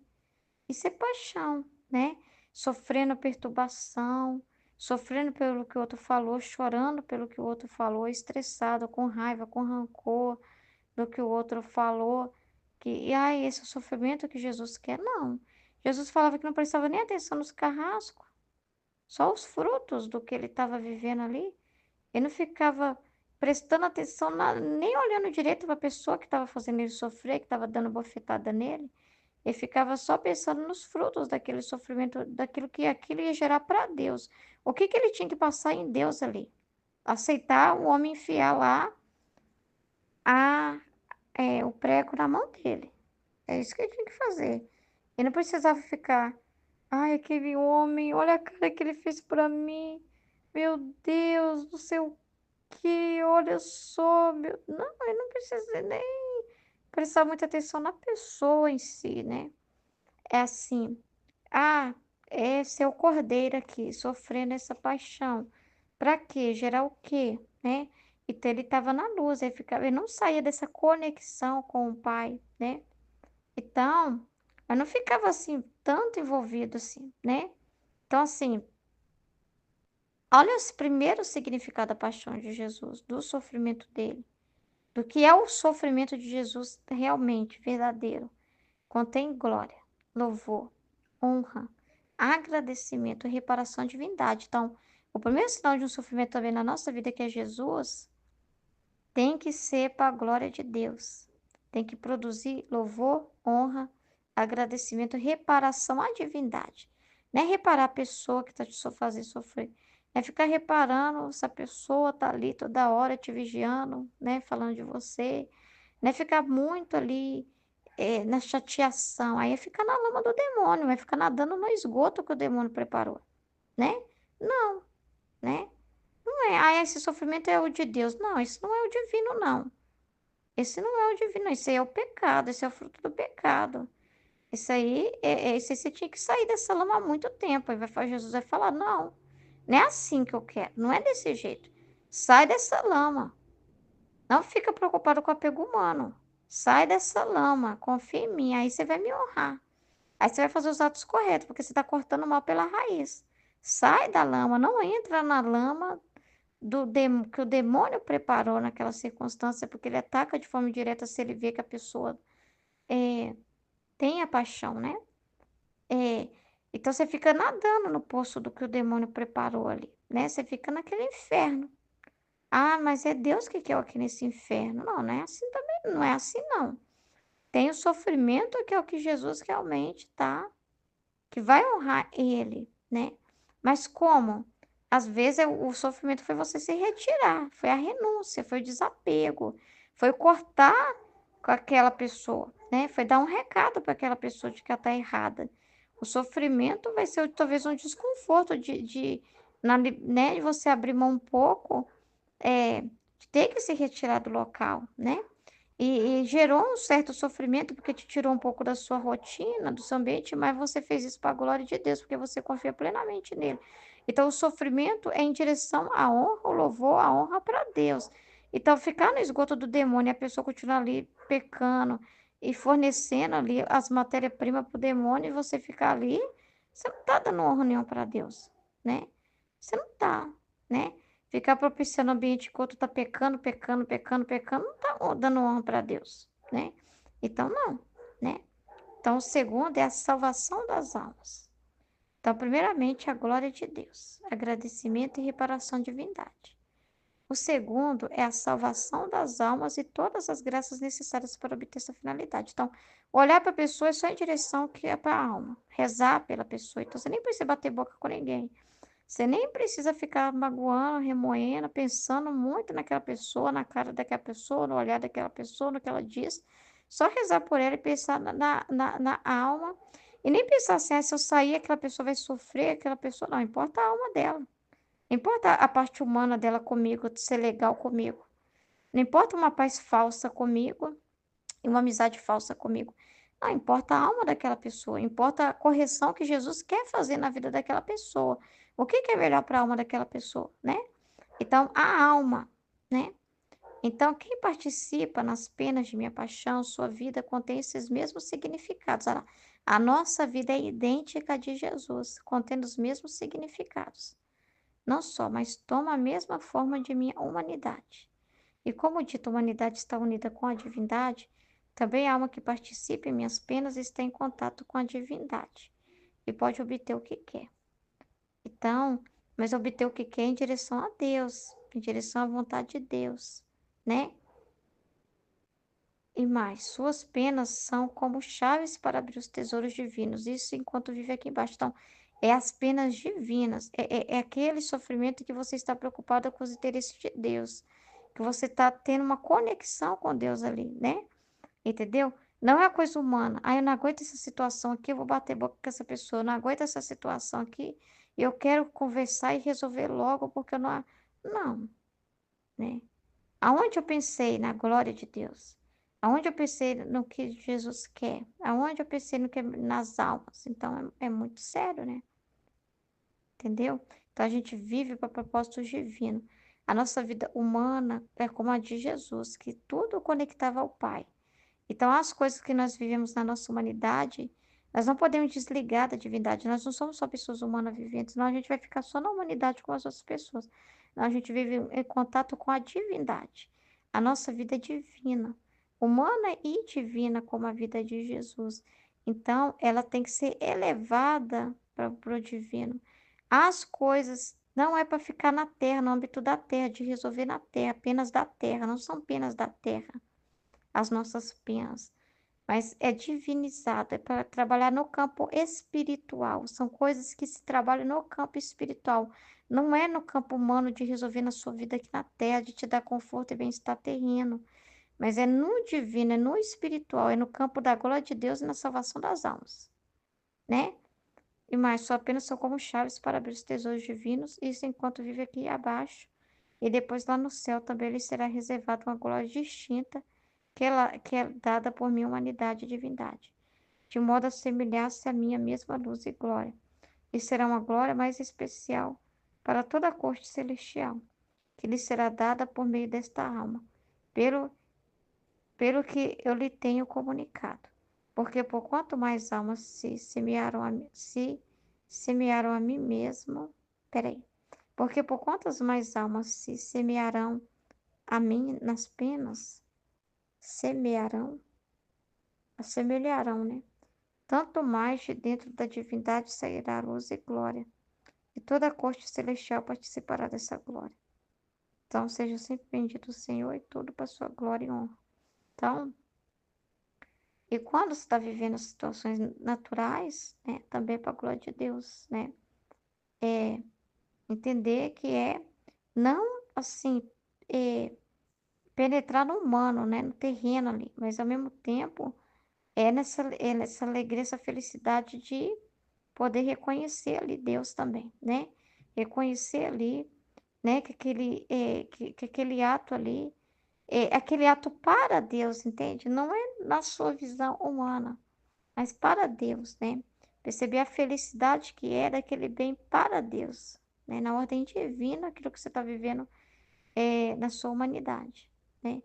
Isso é paixão, né? Sofrendo perturbação, sofrendo pelo que o outro falou, chorando pelo que o outro falou, estressado, com raiva, com rancor do que o outro falou. Esse é o sofrimento que Jesus quer? Não. Jesus falava que não prestava nem atenção nos carrascos, só os frutos do que ele estava vivendo ali. Ele não ficava prestando atenção, nem olhando direito para a pessoa que estava fazendo ele sofrer, que estava dando bofetada nele. Ele ficava só pensando nos frutos daquele sofrimento, daquilo que aquilo ia gerar para Deus. O que que ele tinha que passar em Deus ali? Aceitar o homem enfiar lá a, o prego na mão dele. É isso que ele tinha que fazer. Ele não precisava ficar, ai, aquele homem, olha a cara que ele fez para mim. Meu Deus, não sei o que, olha só, meu... Não, ele não precisa nem prestar muita atenção na pessoa em si, né? É assim, ah, esse é o cordeiro aqui, sofrendo essa paixão. Para quê? Gerar o quê? Né? Então ele estava na luz, ele não saía dessa conexão com o pai, né? Então, eu não ficava assim, tanto envolvido assim, né? Então, assim, olha esse primeiro significado da paixão de Jesus, do sofrimento dele, do que é o sofrimento de Jesus realmente, verdadeiro. Contém glória, louvor, honra, agradecimento, reparação e divindade. Então, o primeiro sinal de um sofrimento também na nossa vida, que é Jesus, tem que ser para a glória de Deus. Tem que produzir louvor, honra, agradecimento, reparação à divindade. Não é reparar a pessoa que está te fazendo sofrer. É ficar reparando se a pessoa está ali toda hora te vigiando, né? Falando de você. Não é ficar muito ali na chateação. Aí fica na lama do demônio, vai ficar nadando no esgoto que o demônio preparou, né? Não, né? Não é, esse sofrimento é o de Deus. Não, isso não é o divino, não. Esse não é o divino, esse aí é o pecado, esse é o fruto do pecado. Esse aí você tinha que sair dessa lama há muito tempo. Jesus vai falar, não, não é assim que eu quero, não é desse jeito. Sai dessa lama. Não fica preocupado com o apego humano. Sai dessa lama, confia em mim, aí você vai me honrar. Aí você vai fazer os atos corretos, porque você está cortando o mal pela raiz. Sai da lama, não entra na lama que o demônio preparou naquela circunstância, porque ele ataca de forma direta se ele vê que a pessoa tem a paixão, né? É, então você fica nadando no poço do que o demônio preparou ali, né? Você fica naquele inferno. Ah, mas é Deus que quer eu aqui nesse inferno. Não, não é assim também, não é assim não. Tem o sofrimento que é o que Jesus realmente tá, que vai honrar ele, né? Mas como? Às vezes o sofrimento foi você se retirar, foi a renúncia, foi o desapego, foi cortar com aquela pessoa, né? Foi dar um recado para aquela pessoa de que ela está errada. O sofrimento vai ser talvez um desconforto né, de você abrir mão um pouco, de ter que se retirar do local, né? e gerou um certo sofrimento, porque te tirou um pouco da sua rotina, do seu ambiente, mas você fez isso para a glória de Deus, porque você confia plenamente nele. Então, o sofrimento é em direção à honra, o louvor, a honra para Deus. Então, ficar no esgoto do demônio e a pessoa continuar ali pecando e fornecendo ali as matérias-primas para o demônio e você ficar ali, você não está dando honra nenhuma para Deus, né? Você não está, né? Ficar propiciando ambiente que o outro está pecando, pecando, pecando, pecando, não está dando honra para Deus, né? Então, não, né? Então, o segundo é a salvação das almas. Então, primeiramente, a glória de Deus, agradecimento e reparação de divindade. O segundo é a salvação das almas e todas as graças necessárias para obter essa finalidade. Então, olhar para a pessoa é só em direção que é para a alma, rezar pela pessoa. Então, você nem precisa bater boca com ninguém. Você nem precisa ficar magoando, remoendo, pensando muito naquela pessoa, na cara daquela pessoa, no olhar daquela pessoa, no que ela diz. Só rezar por ela e pensar na alma. E nem pensar assim, se eu sair, aquela pessoa vai sofrer, aquela pessoa. Não, importa a alma dela. Não importa a parte humana dela comigo, de ser legal comigo. Não importa uma paz falsa comigo e uma amizade falsa comigo. Não, importa a alma daquela pessoa, importa a correção que Jesus quer fazer na vida daquela pessoa. O que que é melhor para a alma daquela pessoa, né? Então, a alma, né? Então, quem participa nas penas de minha paixão, sua vida contém esses mesmos significados. Olha lá, a nossa vida é idêntica à de Jesus, contendo os mesmos significados. Não só, mas toma a mesma forma de minha humanidade. E como dito, a humanidade está unida com a divindade, também a alma que participa em minhas penas está em contato com a divindade e pode obter o que quer. Então, mas obter o que quer em direção a Deus, em direção à vontade de Deus, né? E mais, suas penas são como chaves para abrir os tesouros divinos. Isso enquanto vive aqui embaixo. Então, é as penas divinas. É aquele sofrimento que você está preocupado com os interesses de Deus. Que você está tendo uma conexão com Deus ali, né? Entendeu? Não é a coisa humana. Ah, eu não aguento essa situação aqui, eu vou bater boca com essa pessoa. Eu não aguento essa situação aqui. Eu quero conversar e resolver logo, porque eu não. Não, né? Aonde eu pensei na glória de Deus? Aonde eu pensei no que Jesus quer? Aonde eu pensei no que nas almas? Então é muito sério, né? Entendeu? Então a gente vive para propósitos divinos. A nossa vida humana é como a de Jesus, que tudo conectava ao Pai. Então as coisas que nós vivemos na nossa humanidade, nós não podemos desligar da divindade. Nós não somos só pessoas humanas viventes, senão a gente vai ficar só na humanidade com as outras pessoas. Não, a gente vive em contato com a divindade. A nossa vida é divina, humana e divina, como a vida de Jesus. Então, ela tem que ser elevada para o divino. As coisas não é para ficar na terra, no âmbito da terra, de resolver na terra, apenas da terra, não são penas da terra, as nossas penas, mas é divinizado, é para trabalhar no campo espiritual. São coisas que se trabalham no campo espiritual. Não é no campo humano de resolver na sua vida aqui na terra, de te dar conforto e bem-estar terreno, mas é no divino, é no espiritual, é no campo da glória de Deus e na salvação das almas, né? E mais, só apenas são como chaves para abrir os tesouros divinos, isso enquanto vive aqui abaixo. E depois lá no céu também lhe será reservada uma glória distinta, que é dada por minha humanidade e divindade, de modo a semelhar-se à minha mesma luz e glória. E será uma glória mais especial para toda a corte celestial, que lhe será dada por meio desta alma, pelo, pelo que eu lhe tenho comunicado. Porque por quanto mais almas se semearam a mim mesmo, peraí, porque por quantas mais almas se semearão a mim nas penas, semearão, assemelharão, né? Tanto mais de dentro da divindade sairá luz e glória, e toda a corte celestial participará dessa glória. Então, seja sempre bendito o Senhor e tudo para sua glória e honra. Então, e quando você está vivendo situações naturais, né, também para a glória de Deus, né? É entender que é não assim, é, penetrar no humano, né, no terreno ali, mas ao mesmo tempo é nessa alegria, essa felicidade de poder reconhecer ali Deus também, né? Reconhecer ali, né, que aquele ato ali aquele ato para Deus, entende? Não é na sua visão humana, mas para Deus, né? Perceber a felicidade que é daquele bem para Deus, né? Na ordem divina, aquilo que você está vivendo na sua humanidade, né?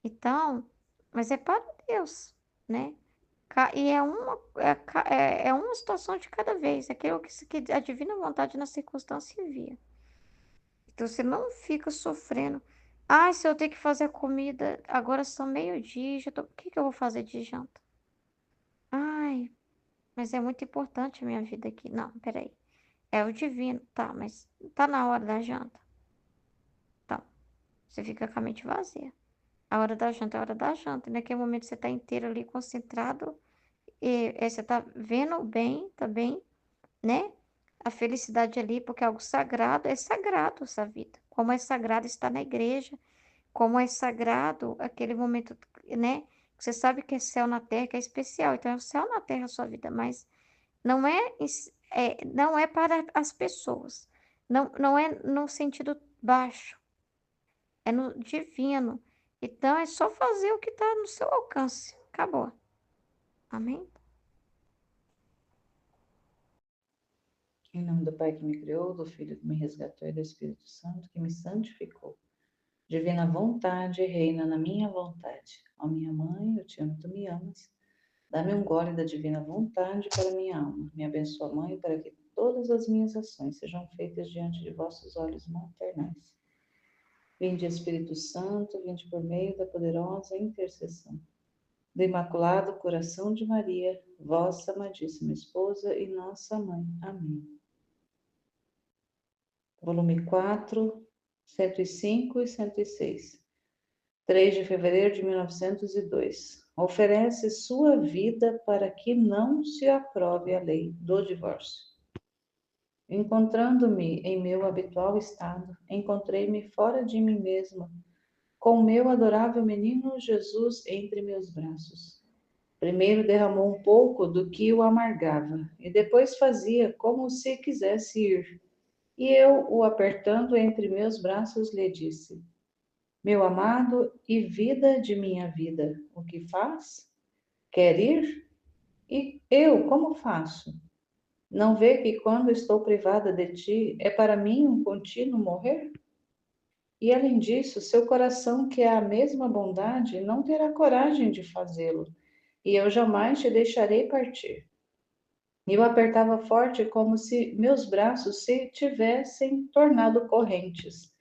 Então, mas é para Deus, né? E é uma situação de cada vez, aquilo que a divina vontade na circunstância envia. Então, você não fica sofrendo. Ah, se eu tenho que fazer comida, agora são meio-dia, o que que eu vou fazer de janta? Ai, mas é muito importante a minha vida aqui. Não, peraí. É o divino, tá, mas tá na hora da janta. Então, você fica com a mente vazia. A hora da janta é a hora da janta. E naquele momento você tá inteiro ali concentrado e você tá vendo o bem, tá bem, né? A felicidade ali, porque é algo sagrado, é sagrado essa vida. Como é sagrado estar na igreja, como é sagrado aquele momento, né? Você sabe que é céu na terra, que é especial. Então é o céu na terra a sua vida, mas não não é para as pessoas. Não é no sentido baixo, é no divino. Então é só fazer o que está no seu alcance. Acabou. Amém? Em nome do Pai que me criou, do Filho que me resgatou e do Espírito Santo que me santificou. Divina vontade reina na minha vontade. Ó minha mãe, eu te amo, tu me amas. Dá-me um gole da divina vontade para minha alma. Me abençoa, mãe, para que todas as minhas ações sejam feitas diante de vossos olhos maternais. Vinde, Espírito Santo, vinde por meio da poderosa intercessão do Imaculado Coração de Maria, vossa amadíssima esposa e nossa mãe. Amém. Volume 4, 105 e 106. 3 de fevereiro de 1902. Oferece sua vida para que não se aprove a lei do divórcio. Encontrando-me em meu habitual estado, encontrei-me fora de mim mesma, com meu adorável menino Jesus entre meus braços. Primeiro derramou um pouco do que o amargava, e depois fazia como se quisesse ir. E eu, o apertando entre meus braços, lhe disse: Meu amado e vida de minha vida, o que faz? Quer ir? E eu, como faço? Não vê que quando estou privada de ti, é para mim um contínuo morrer? E além disso, seu coração, que é a mesma bondade, não terá coragem de fazê-lo, e eu jamais te deixarei partir. E eu apertava forte como se meus braços se tivessem tornado correntes.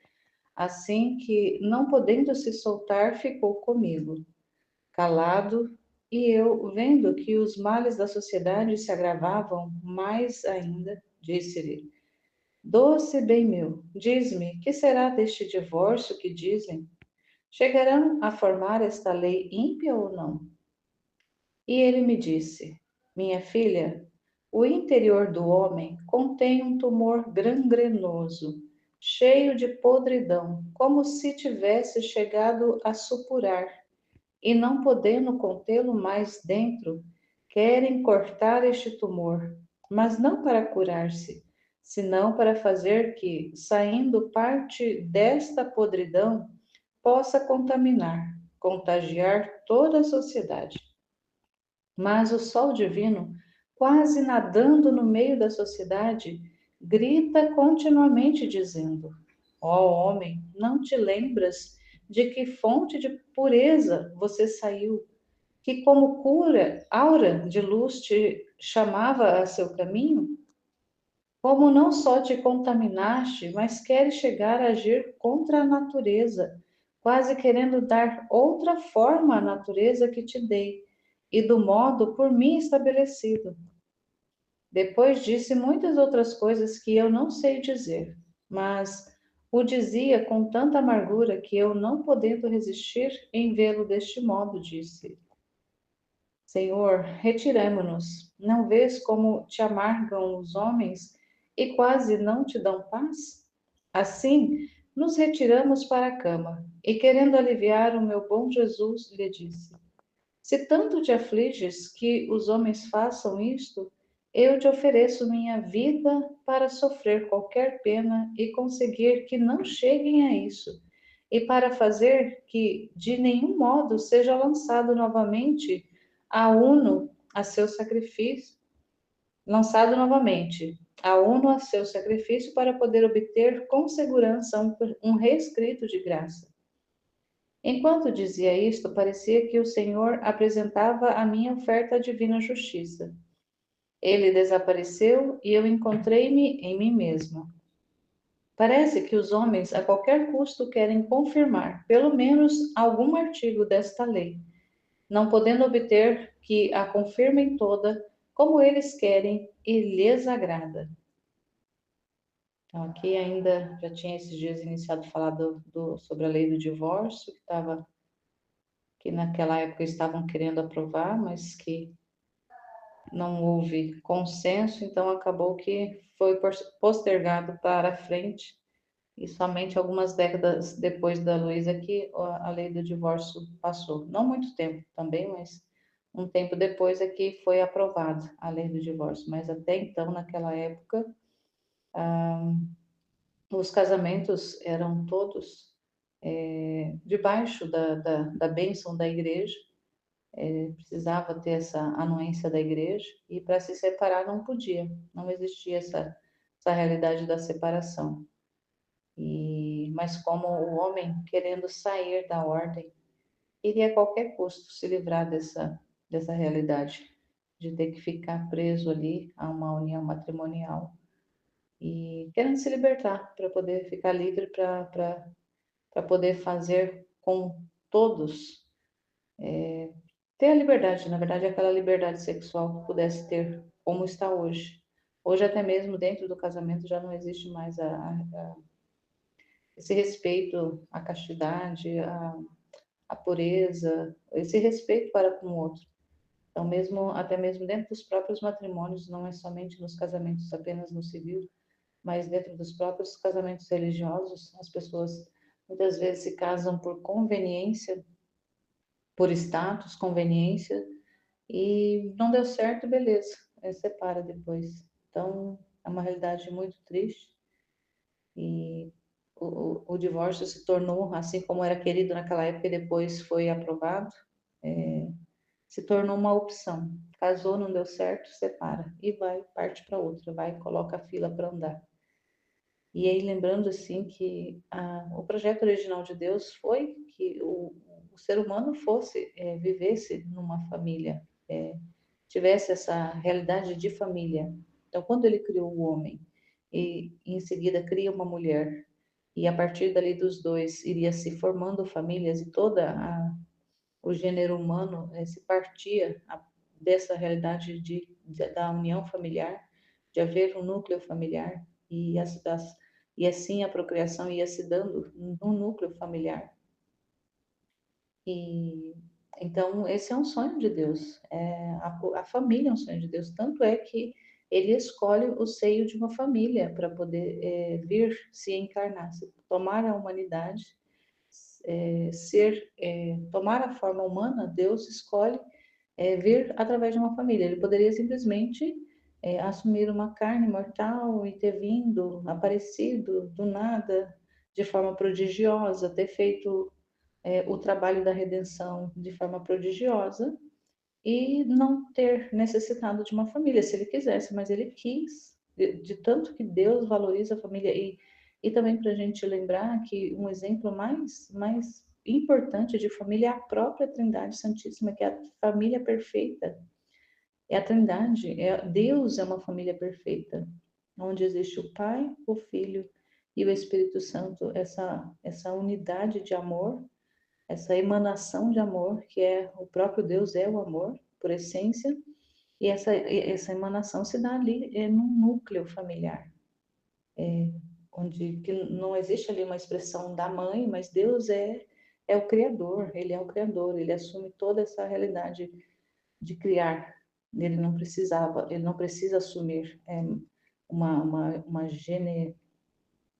Assim que, não podendo se soltar, ficou comigo, calado, e eu, vendo que os males da sociedade se agravavam mais ainda, disse-lhe: Doce bem meu, diz-me, que será deste divórcio que dizem? Chegarão a formar esta lei ímpia ou não? E ele me disse: Minha filha, o interior do homem contém um tumor gangrenoso, cheio de podridão, como se tivesse chegado a supurar, e não podendo contê-lo mais dentro, querem cortar este tumor, mas não para curar-se, senão para fazer que, saindo parte desta podridão, possa contaminar, contagiar toda a sociedade. Mas o sol divino, quase nadando no meio da sociedade, grita continuamente dizendo: Ó homem, não te lembras de que fonte de pureza você saiu, que como cura, aura de luz te chamava a seu caminho? Como não só te contaminaste, mas queres chegar a agir contra a natureza, quase querendo dar outra forma à natureza que te dei, e do modo por mim estabelecido. Depois disse muitas outras coisas que eu não sei dizer, mas o dizia com tanta amargura que eu, não podendo resistir em vê-lo deste modo, disse: Senhor, retiremo-nos. Não vês como te amargam os homens e quase não te dão paz? Assim, nos retiramos para a cama, e querendo aliviar o meu bom Jesus, lhe disse: Se tanto te afliges que os homens façam isto, eu te ofereço minha vida para sofrer qualquer pena e conseguir que não cheguem a isso, e para fazer que de nenhum modo seja lançado novamente a uno a seu sacrifício, lançado novamente a uno a seu sacrifício para poder obter com segurança um reescrito de graça. Enquanto dizia isto, parecia que o Senhor apresentava a minha oferta à divina justiça. Ele desapareceu e eu encontrei-me em mim mesmo. Parece que os homens a qualquer custo querem confirmar, pelo menos, algum artigo desta lei, não podendo obter que a confirmem toda como eles querem e lhes agrada. Então, aqui ainda já tinha esses dias iniciado a falar sobre a lei do divórcio, que naquela época estavam querendo aprovar, mas que não houve consenso, então acabou que foi postergado para frente. E somente algumas décadas depois da Luísa que a lei do divórcio passou. Não muito tempo também, mas um tempo depois é que foi aprovada a lei do divórcio. Mas até então, naquela época, os casamentos eram todos debaixo da bênção da igreja. Precisava ter essa anuência da igreja e para se separar não podia. Não existia essa realidade da separação. Mas como o homem, querendo sair da ordem, queria a qualquer custo se livrar dessa realidade, de ter que ficar preso ali a uma união matrimonial e querendo se libertar para poder ficar livre para poder fazer com todos, ter a liberdade, na verdade, aquela liberdade sexual que pudesse ter, como está hoje. Hoje, até mesmo dentro do casamento, já não existe mais esse respeito à castidade, à pureza, esse respeito para com o outro. Então, até mesmo dentro dos próprios matrimônios, não é somente nos casamentos apenas no civil, mas dentro dos próprios casamentos religiosos, as pessoas muitas vezes se casam por conveniência, por status, conveniência, e não deu certo, beleza, separa depois. Então, é uma realidade muito triste e o divórcio se tornou, assim como era querido naquela época e depois foi aprovado, se tornou uma opção. Casou, não deu certo, separa e parte para outra, vai, coloca a fila para andar. E aí lembrando assim que o projeto original de Deus foi que o ser humano vivesse numa família, tivesse essa realidade de família. Então, quando ele criou o homem e em seguida cria uma mulher e a partir dali dos dois iria se formando famílias e o gênero humano se partia dessa realidade da união familiar, de haver um núcleo familiar e assim a procriação ia se dando no núcleo familiar. E então esse é um sonho de Deus. A família é um sonho de Deus. Tanto é que ele escolhe o seio de uma família para poder vir se encarnar, tomar a humanidade, tomar a forma humana. Deus escolhe vir através de uma família. Ele poderia simplesmente assumir uma carne mortal e ter vindo, aparecido do nada, de forma prodigiosa, ter feito o trabalho da redenção de forma prodigiosa e não ter necessitado de uma família, se ele quisesse, mas ele quis, de tanto que Deus valoriza a família. E também para a gente lembrar que um exemplo mais importante de família é a própria Trindade Santíssima, que é a família perfeita. É a Trindade, Deus é uma família perfeita, onde existe o Pai, o Filho e o Espírito Santo, essa unidade de amor, essa emanação de amor, que é o próprio Deus é o amor, por essência, e essa emanação se dá ali num núcleo familiar, onde que não existe ali uma expressão da mãe, mas Deus é o Criador, ele assume toda essa realidade de criar. Ele não precisa assumir uma gene,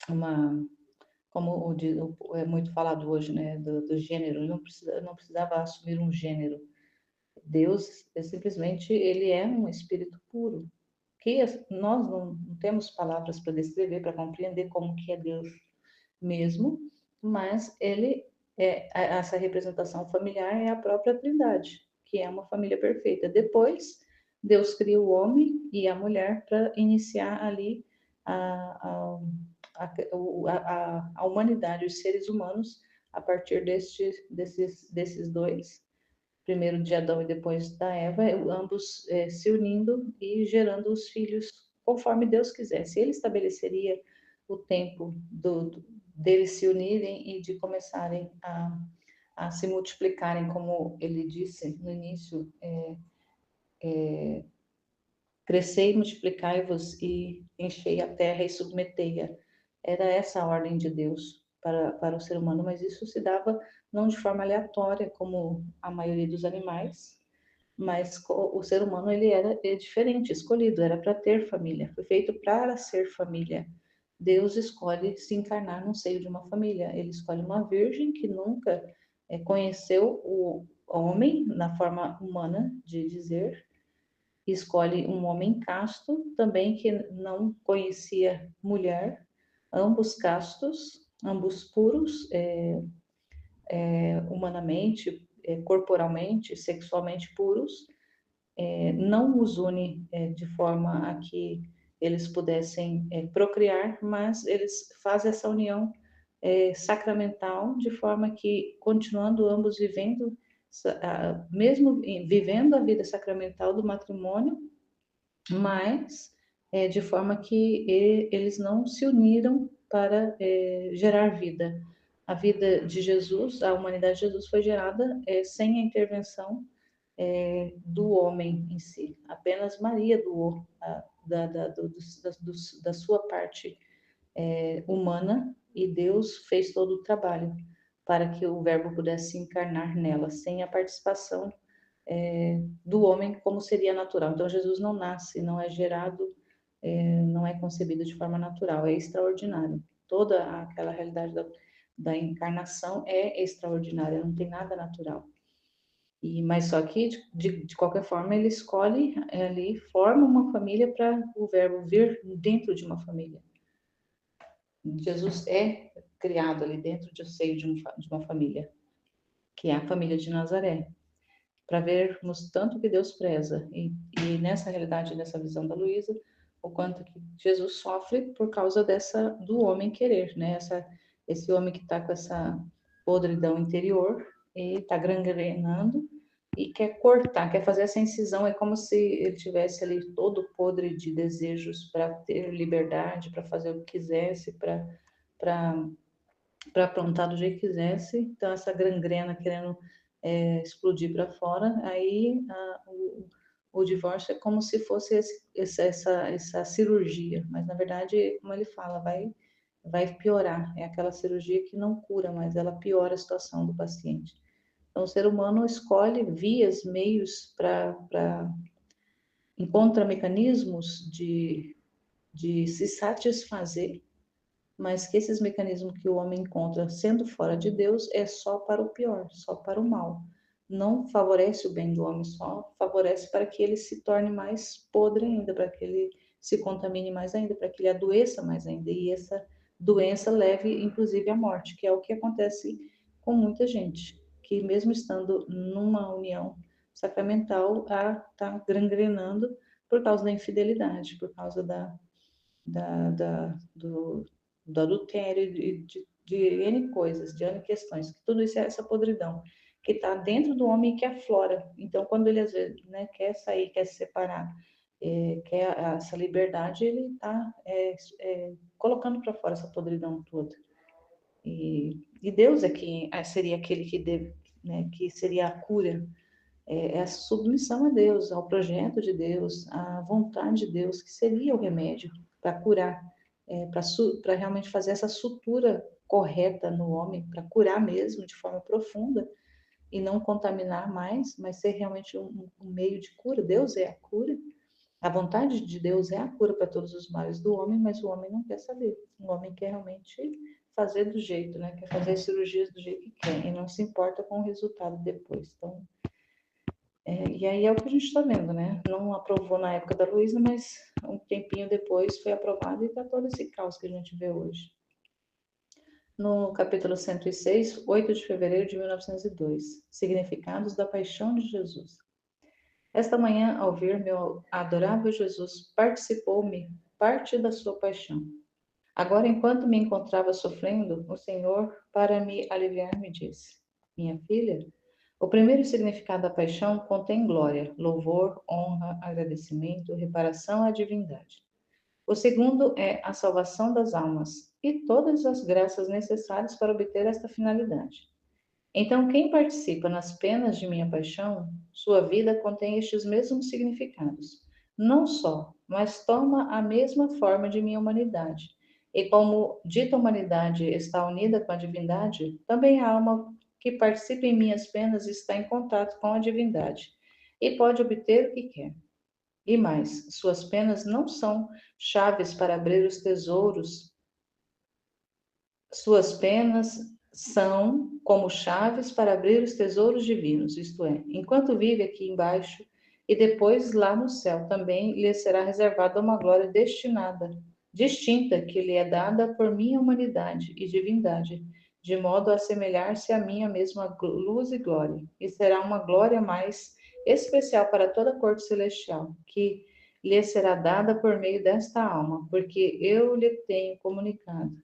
uma como é muito falado hoje, né, do gênero, ele não precisava assumir um gênero. Deus simplesmente ele é um espírito puro, que nós não temos palavras para descrever, para compreender como que é Deus mesmo, mas essa representação familiar é a própria Trindade, que é uma família perfeita. Depois, Deus cria o homem e a mulher para iniciar ali a, a humanidade, os seres humanos, a partir desses dois, primeiro de Adão e depois da Eva, ambos se unindo e gerando os filhos conforme Deus quisesse. Ele estabeleceria o tempo deles se unirem e de começarem a se multiplicarem, como ele disse no início, crescei, multiplicai-vos e enchei a terra e submetei-a. Era essa a ordem de Deus para o ser humano, mas isso se dava não de forma aleatória, como a maioria dos animais, mas o ser humano ele era diferente, escolhido, era para ter família, foi feito para ser família. Deus escolhe se encarnar no seio de uma família. Ele escolhe uma virgem que nunca conheceu o homem na forma humana de dizer, escolhe um homem casto também que não conhecia mulher, ambos castos, ambos puros, humanamente, corporalmente, sexualmente puros, não os une de forma a que eles pudessem procriar, mas eles fazem essa união sacramental de forma que, continuando ambos vivendo, mesmo vivendo a vida sacramental do matrimônio, mas de forma que eles não se uniram para gerar vida. A vida de Jesus, a humanidade de Jesus foi gerada sem a intervenção do homem em si. Apenas Maria doou da sua parte humana e Deus fez todo o trabalho para que o Verbo pudesse se encarnar nela, sem a participação do homem como seria natural. Então Jesus não nasce, não é gerado, não é concebido de forma natural, é extraordinário. Toda aquela realidade da encarnação é extraordinária, não tem nada natural. Mas só que, de qualquer forma, ele escolhe ali, forma uma família para o Verbo vir dentro de uma família. Jesus é criado ali dentro do seio de uma família, que é a família de Nazaré, para vermos tanto que Deus preza. E nessa realidade, nessa visão da Luísa, o quanto que Jesus sofre por causa do homem querer, né? Esse homem que está com essa podridão interior e está gangrenando e quer cortar, quer fazer essa incisão, é como se ele tivesse ali todo podre de desejos para ter liberdade, para fazer o que quisesse, para aprontar do jeito que quisesse. Então essa gangrena querendo explodir para fora, aí o divórcio é como se fosse essa cirurgia, mas na verdade, como ele fala, vai piorar. É aquela cirurgia que não cura, mas ela piora a situação do paciente. Então, o ser humano escolhe vias, meios encontra mecanismos de se satisfazer, mas que esses mecanismos que o homem encontra sendo fora de Deus é só para o pior, só para o mal. Não favorece o bem do homem, só favorece para que ele se torne mais podre ainda, para que ele se contamine mais ainda, para que ele adoeça mais ainda. E essa doença leve, inclusive, à morte, que é o que acontece com muita gente, que mesmo estando numa união sacramental, está gangrenando por causa da infidelidade, por causa do adultério, de N coisas, de N questões. Tudo isso é essa podridão que está dentro do homem e que aflora. Então, quando ele às vezes quer sair, quer se separar, quer essa liberdade, ele está colocando para fora essa podridão toda. E Deus é que seria aquele que seria a cura, a submissão a Deus, ao projeto de Deus, à vontade de Deus, que seria o remédio para curar, para realmente fazer essa sutura correta no homem, para curar mesmo de forma profunda e não contaminar mais, mas ser realmente um meio de cura. Deus é a cura. A vontade de Deus é a cura para todos os males do homem, mas o homem não quer saber. O homem quer realmente fazer do jeito, né? Quer fazer as cirurgias do jeito que quer e não se importa com o resultado depois. Então, e aí é o que a gente está vendo, né? Não aprovou na época da Luísa, mas um tempinho depois foi aprovado e está todo esse caos que a gente vê hoje. no capítulo 106, 8 de fevereiro de 1902, Significados da Paixão de Jesus. Esta manhã, ao ver meu adorável Jesus, participou-me parte da sua paixão. Agora, enquanto me encontrava sofrendo, o Senhor, para me aliviar, me disse: Minha filha, o primeiro significado da paixão contém glória, louvor, honra, agradecimento, reparação à divindade. O segundo é a salvação das almas e todas as graças necessárias para obter esta finalidade. Então, quem participa nas penas de minha paixão, sua vida contém estes mesmos significados. Não só, mas toma a mesma forma de minha humanidade. E como dita humanidade está unida com a divindade, também a alma que participa em minhas penas está em contato com a divindade e pode obter o que quer. E mais, suas penas não são chaves para abrir os tesouros. Suas penas são como chaves para abrir os tesouros divinos, isto é, enquanto vive aqui embaixo e depois lá no céu também lhe será reservada uma glória distinta que lhe é dada por minha humanidade e divindade, de modo a assemelhar-se à minha mesma luz e glória, e será uma glória mais especial para toda a corte celestial, que lhe será dada por meio desta alma, porque eu lhe tenho comunicado.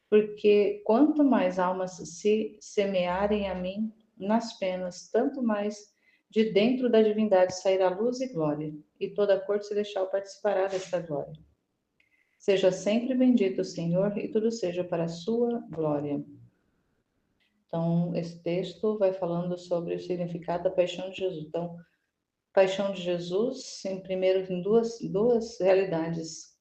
Porque quanto mais almas se semearem a mim nas penas, tanto mais de dentro da divindade sairá luz e glória, e toda a corte celestial participará desta glória. Seja sempre bendito o Senhor, e tudo seja para a sua glória. Então, esse texto vai falando sobre o significado da paixão de Jesus. Então, paixão de Jesus, em duas realidades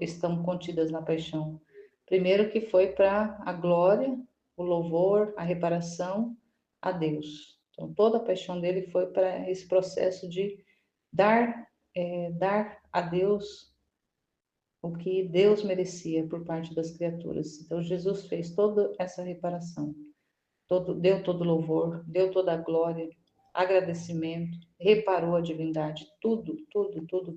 estão contidas na paixão. Primeiro que foi para a glória, o louvor, a reparação a Deus. Então toda a paixão dele foi para esse processo de dar a Deus o que Deus merecia por parte das criaturas. Então Jesus fez toda essa reparação, deu todo louvor, deu toda a glória, agradecimento, reparou a divindade, tudo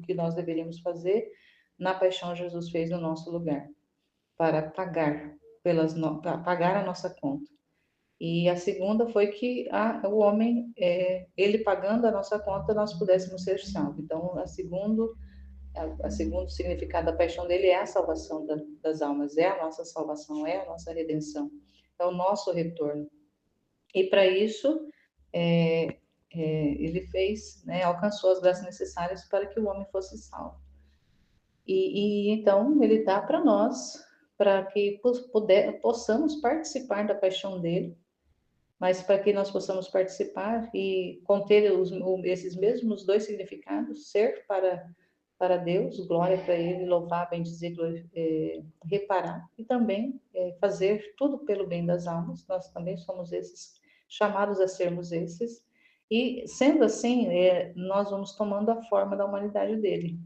que nós deveríamos fazer na paixão Jesus fez no nosso lugar, para pagar para pagar a nossa conta. E a segunda foi que o homem, ele pagando a nossa conta, nós pudéssemos ser salvos. Então, a segundo significado da paixão dele é a salvação das almas, é a nossa salvação, é a nossa redenção, é o nosso retorno. E para isso, ele fez, né, alcançou as graças necessárias para que o homem fosse salvo. E então ele dá para nós, para que possamos participar da paixão dele, mas para que nós possamos participar e conter esses mesmos dois significados, ser para Deus, glória para Ele, louvar, bendizer, reparar, e também fazer tudo pelo bem das almas. Nós também somos esses, chamados a sermos esses, e sendo assim, nós vamos tomando a forma da humanidade dele.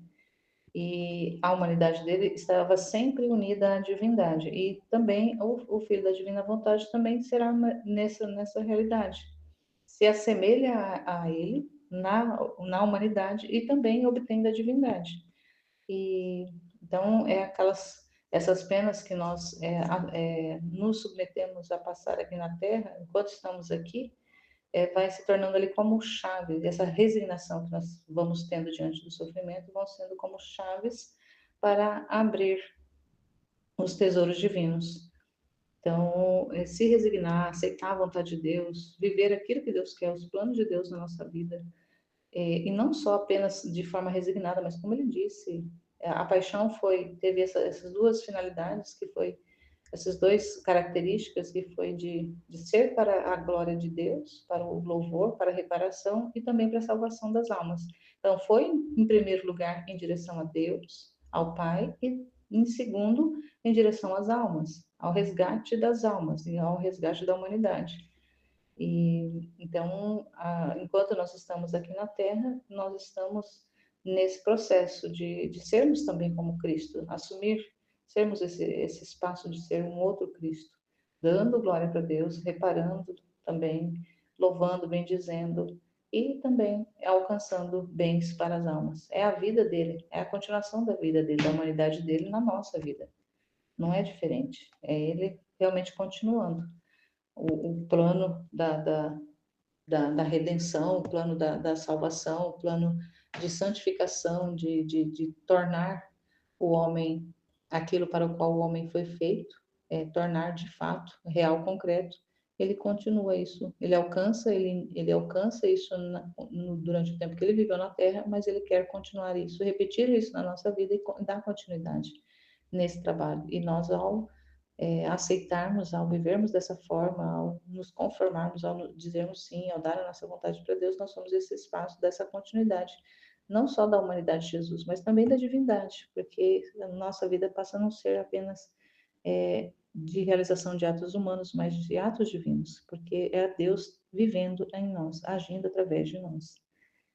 E a humanidade dele estava sempre unida à divindade. E também o Filho da Divina Vontade também será nessa realidade. Se assemelha a ele na humanidade e também obtém da divindade. E então essas penas que nós nos submetemos a passar aqui na Terra, enquanto estamos aqui, vai se tornando ali como chave, essa resignação que nós vamos tendo diante do sofrimento, vão sendo como chaves para abrir os tesouros divinos. Então, se resignar, aceitar a vontade de Deus, viver aquilo que Deus quer, os planos de Deus na nossa vida, e não só apenas de forma resignada, mas como ele disse, a paixão teve essas duas finalidades, que foi essas duas características, que foi de ser para a glória de Deus, para o louvor, para a reparação e também para a salvação das almas. Então, foi, em primeiro lugar, em direção a Deus, ao Pai, e, em segundo, em direção às almas, ao resgate das almas e ao resgate da humanidade. E então, enquanto nós estamos aqui na Terra, nós estamos nesse processo de sermos também como Cristo, sermos esse espaço de ser um outro Cristo, dando glória para Deus, reparando também, louvando, bendizendo e também alcançando bens para as almas. É a vida dele, é a continuação da vida dele, da humanidade dele na nossa vida. Não é diferente. É ele realmente continuando. O plano da redenção, o plano da salvação, o plano de santificação, de tornar o homem aquilo para o qual o homem foi feito, tornar de fato real, concreto. Ele continua isso, ele alcança isso durante o tempo que ele viveu na Terra, mas ele quer continuar isso, repetir isso na nossa vida e dar continuidade nesse trabalho. E nós, ao aceitarmos, ao vivermos dessa forma, ao nos conformarmos, ao dizermos sim, ao dar a nossa vontade para Deus, nós somos esse espaço dessa continuidade, não só da humanidade de Jesus, mas também da divindade, porque a nossa vida passa a não ser apenas de realização de atos humanos, mas de atos divinos, porque é Deus vivendo em nós, agindo através de nós.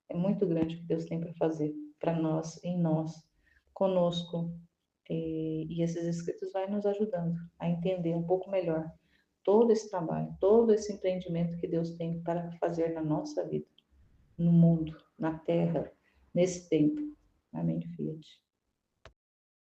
É muito grande o que Deus tem para fazer para nós, em nós, conosco, e esses escritos vai nos ajudando a entender um pouco melhor todo esse trabalho, todo esse empreendimento que Deus tem para fazer na nossa vida, no mundo, na terra, nesse tempo. Amém, Fiat.